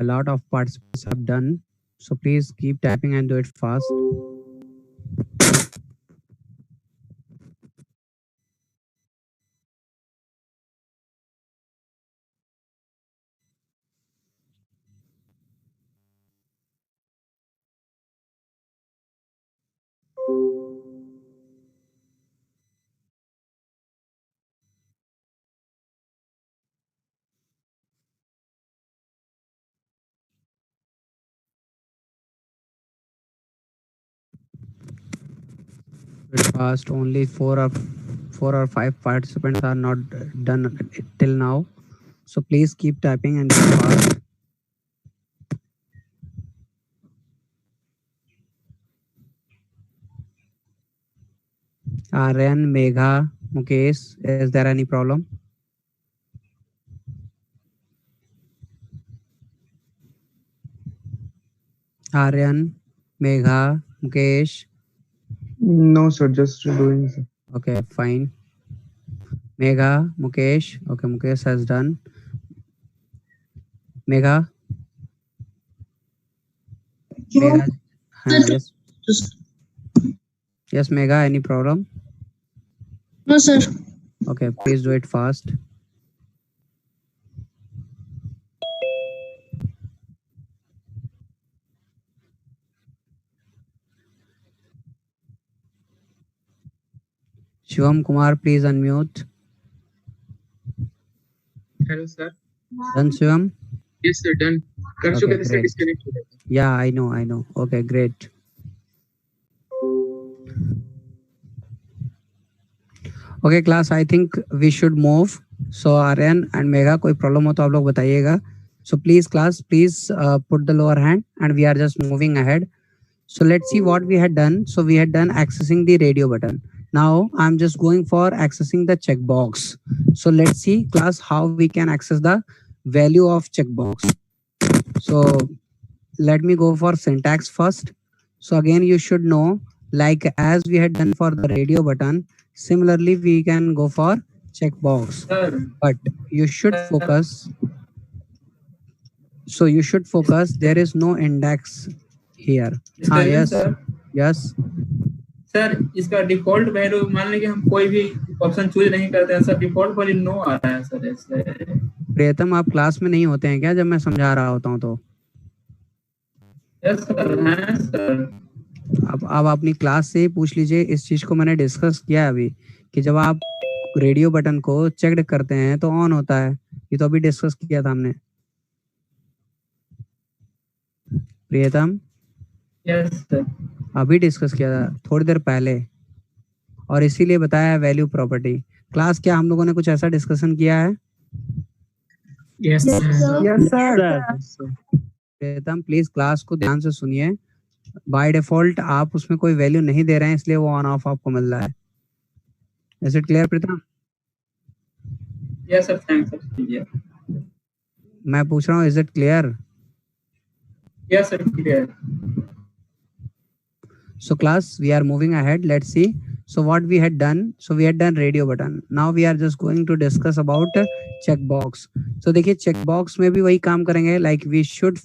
A lot of participants have done, so please keep typing and do it fast. Do it fast. Only four or five participants are not done till now, so please keep typing and do it fast. Aryan, Megha, Mukesh, is there any problem? Aryan, Megha, Mukesh. No, sir. Just doing, sir. Okay, fine. Megha, Mukesh. Okay, Mukesh has done. Megha. Megha. Yes. Yes, Megha. Any problem? No, sir. Okay, please do it fast. Shivam Kumar, please unmute. Hello, sir. Done, Shivam? Yes, sir. Done. कर Okay, चुके थे sir, great. Disconnect हो गया था। Yeah, I know. Okay, great. Okay, class, I think we should move. So Aryan and Megha, कोई problem हो तो आप लोग बताइएगा. So please, class, please put the lower hand, and we are just moving ahead. So let's see what we had done. So we had done accessing the radio button. Now I'm just going for accessing the checkbox. So let's see, class, how we can access the value of checkbox. So let me go for syntax first. So again, you should know, like as we had done for the radio button, similarly we can go for checkbox. But you should focus. So you should focus. There is no index here. Yes. Sir इसका default value मान लीजिए हम कोई भी option choose नहीं करते हैं sir, default value no आ रहा है सर ऐसे। प्रियतम, आप क्लास में नहीं होते हैं क्या जब मैं समझा रहा होता हूँ तो? यस सर, हैं सर। अब अपनी क्लास से ही पूछ लीजिए। इस चीज को मैंने डिस्कस किया अभी कि जब आप रेडियो बटन को चेक करते हैं तो ऑन होता है। ये तो अभी डिस्कस किया था हमने। प्रियतम, यस सर, अभी डिस्कस किया था थोड़ी देर पहले, और इसीलिए बताया वैल्यू प्रॉपर्टी। क्लास, क्या हम लोगों ने कुछ ऐसा डिस्कशन किया है? Yes sir. प्रियतम, प्लीज क्लास को ध्यान से सुनिए। बाय डिफॉल्ट आप उसमें कोई वैल्यू नहीं दे रहे हैं, इसलिए वो ऑन ऑफ आपको मिल रहा है। इज इट क्लियर प्रियतम? Yes sir, thanks sir. मैं पूछ रहा हूँ, is it clear? Yes, sir, clear. So class, we are moving ahead. Let's see. So what we had done, so we had done radio button. Now we are just going to discuss about checkbox. So देखिए checkbox में भी वही काम करेंगे. Like we should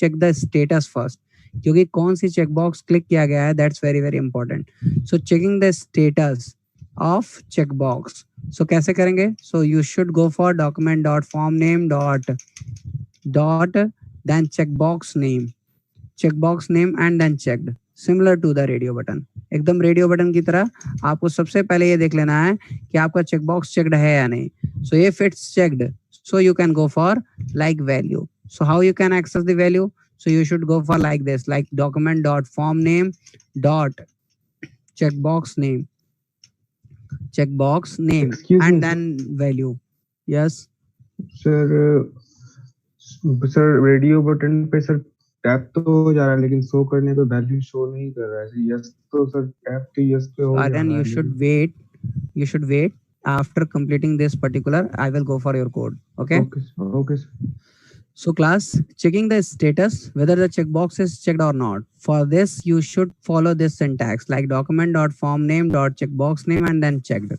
check the status first. क्योंकि कौन सी checkbox click किया गया है, that's very important. So checking the status of checkbox. So कैसे करेंगे? So you should go for document.form_name then checkbox name and then checked, similar to the radio button. एकदम radio button की तरह आपको सबसे पहले ये देख लेना है कि आपका चेकबॉक्स चेक्ड है या नहीं. So if it's checked, so you can go for like value. So how you can access the value? So you should go for like this, like document.form_name checkbox name and then value. Yes sir radio button पे sir tap तो हो जा रहा है, लेकिन show करने पे value show नहीं कर रहा है। यस तो सर टैप तो यस पे हो जा रहा है। You should wait after completing this particular. I will go for your code. Okay sir. So class, checking the status whether the checkbox is checked or not. For this you should follow this syntax, like document.form_name checkbox name and then checked.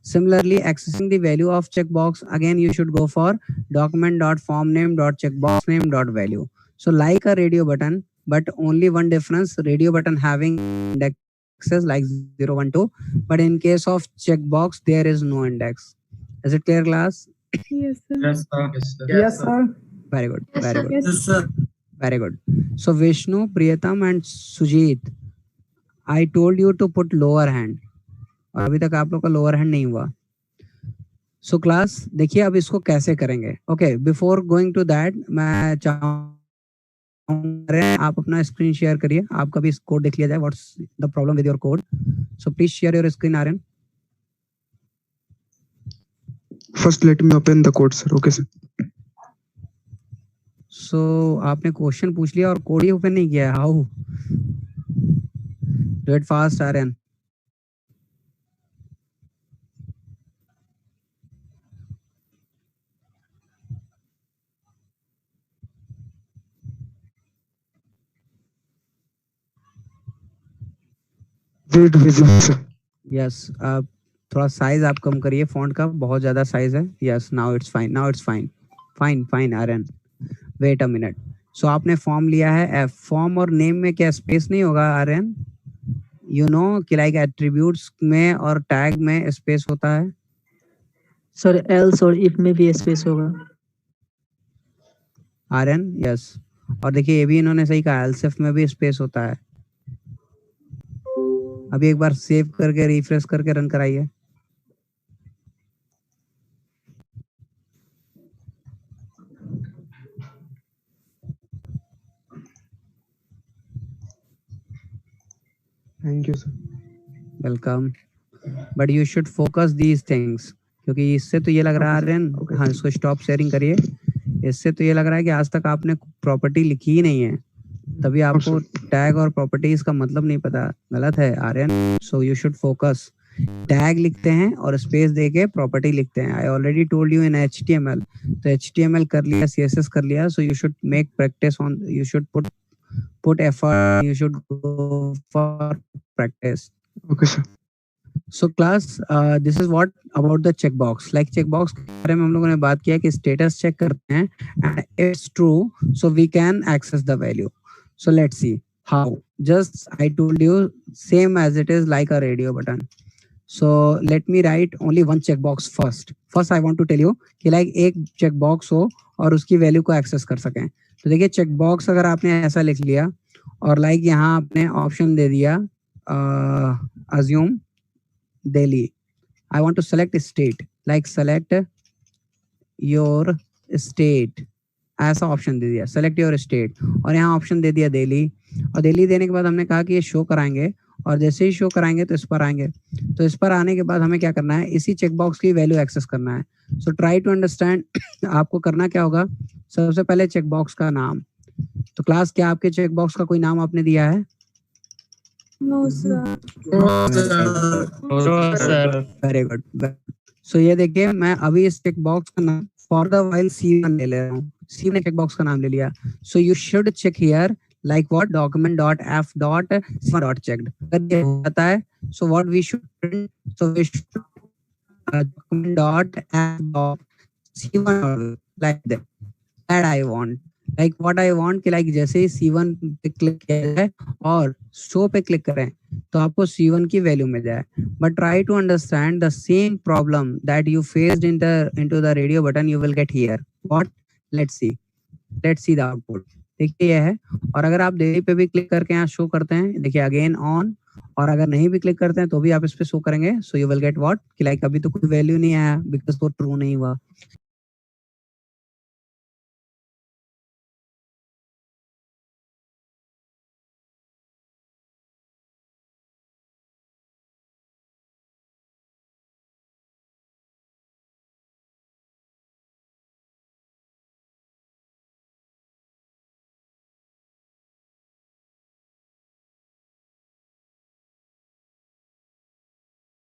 Similarly, accessing the value of checkbox, again you should go for document.form_name checkbox name value. So like a radio button, but only one difference, radio button having indexes like 0, 1, 2, but in case of checkbox there is no index. Is it clear, class? Yes, sir. Yes, sir. Yes, sir. Very good. Yes, Very sir. good. Yes. Sir Very good. So Vishnu, Priyatam and Sujit, I told you to put lower hand. और अभी तक आप लोग का lower hand नहीं हुआ. So class देखिए अब इसको कैसे करेंगे. Okay, before going to that मैं चाहूँगा आप अपना स्क्रीन शेयर करिए. आपका भी कोड देख लिया जाए. What's the problem with your code? So please share your screen. Aryan, first let me open the code sir. Okay sir. So आपने क्वेश्चन पूछ लिया और कोड ही ओपन नहीं किया. How? Do it fast Aryan. Yes, आप थोड़ा साइज आप कम करिए फॉन्ट का, बहुत ज्यादा साइज है. Yes, now it's fine. Fine Aryan, wait a minute. So आपने फॉर्म लिया है. फॉर्म और नेम में क्या स्पेस नहीं होगा आर्यन? यू नो कि लाइक एट्रीब्यूट्स में और टैग में स्पेस होता है. सर एल्स और इफ में भी स्पेस होगा आर्यन. यस, और देखिए ये भी इन्होंने सही कहा, एल्स इफ में भी स्पेस होता है. अभी एक बार सेव करके रिफ्रेश करके रन कराइए। Thank you sir. Welcome. But you should focus these things, क्योंकि इससे तो ये लग रहा है आर्यन, हाँ इसको स्टॉप शेयरिंग करिए। इससे तो ये लग रहा है कि आज तक आपने प्रॉपर्टी लिखी ही नहीं है, तभी आपको टैग और प्रॉपर्टीज का मतलब नहीं पता। गलत है Aryan. So you should focus. Tag लिखते हैं और स्पेस देके प्रॉपर्टी लिखते हैं। I already told you in HTML, तो HTML कर लिया, CSS कर लिया, so you should make practice on, you should put effort, you should go for practice. Okay sir. So class, this is what about the checkbox. Like checkbox के बारे में हम लोगों ने बात किया कि status check करते हैं and it's true, so we can access the value. So let's see how. Just I told you same as it is like a radio button. So let me write only one checkbox first. First I want to tell you कि like एक checkbox हो और उसकी value को access कर सकें। तो देखिए checkbox अगर आपने ऐसा लिख लिया और like यहाँ आपने ऑप्शन दे दिया assume Delhi. I want to select state, like select your state, ऐसा ऑप्शन दे दिया, select your state, और यहाँ ऑप्शन दे दिया दिल्ली। और दिल्ली देने के बाद हमने कहा कि ये शो कराएंगे, और जैसे ही शो कराएंगे तो इस पर आएंगे। तो इस पर आने के बाद हमें क्या करना है, इसी चेकबॉक्स की वैल्यू एक्सेस करना है। So try to understand. आपको करना क्या होगा, सबसे पहले चेकबॉक्स का नाम। तो क्लास क्या आपके चेकबॉक्स का कोई नाम आपने दिया है? No sir. Very good. So ये देखिए मैं अभी इस चेकबॉक्स का नाम फॉर द वाइल C1 ले ले रहा हूँ। C1 ने चेकबॉक्स का नाम ले लिया। So you should check here like what document.f.c1.checked। अगर ये होता है so what we should print, so we should document.f.c1 like that I want, like what I want कि like जैसे ही C1 पे क्लिक किया जाए और शो पे क्लिक करें तो आपको C1 की वैल्यू मिल जाए। But try to understand the same problem that you faced into the radio button you will get here. What? Let's see the output। देखिए ये है। और अगर आप दिल्ली पे भी क्लिक करके यहाँ शो करते हैं, देखिए अगेन ऑन, और अगर नहीं भी क्लिक करते हैं तो भी आप इस पे शो करेंगे। So you will get what कि लाइक अभी तो कोई वैल्यू नहीं आया बिकॉज वो ट्रू नहीं हुआ।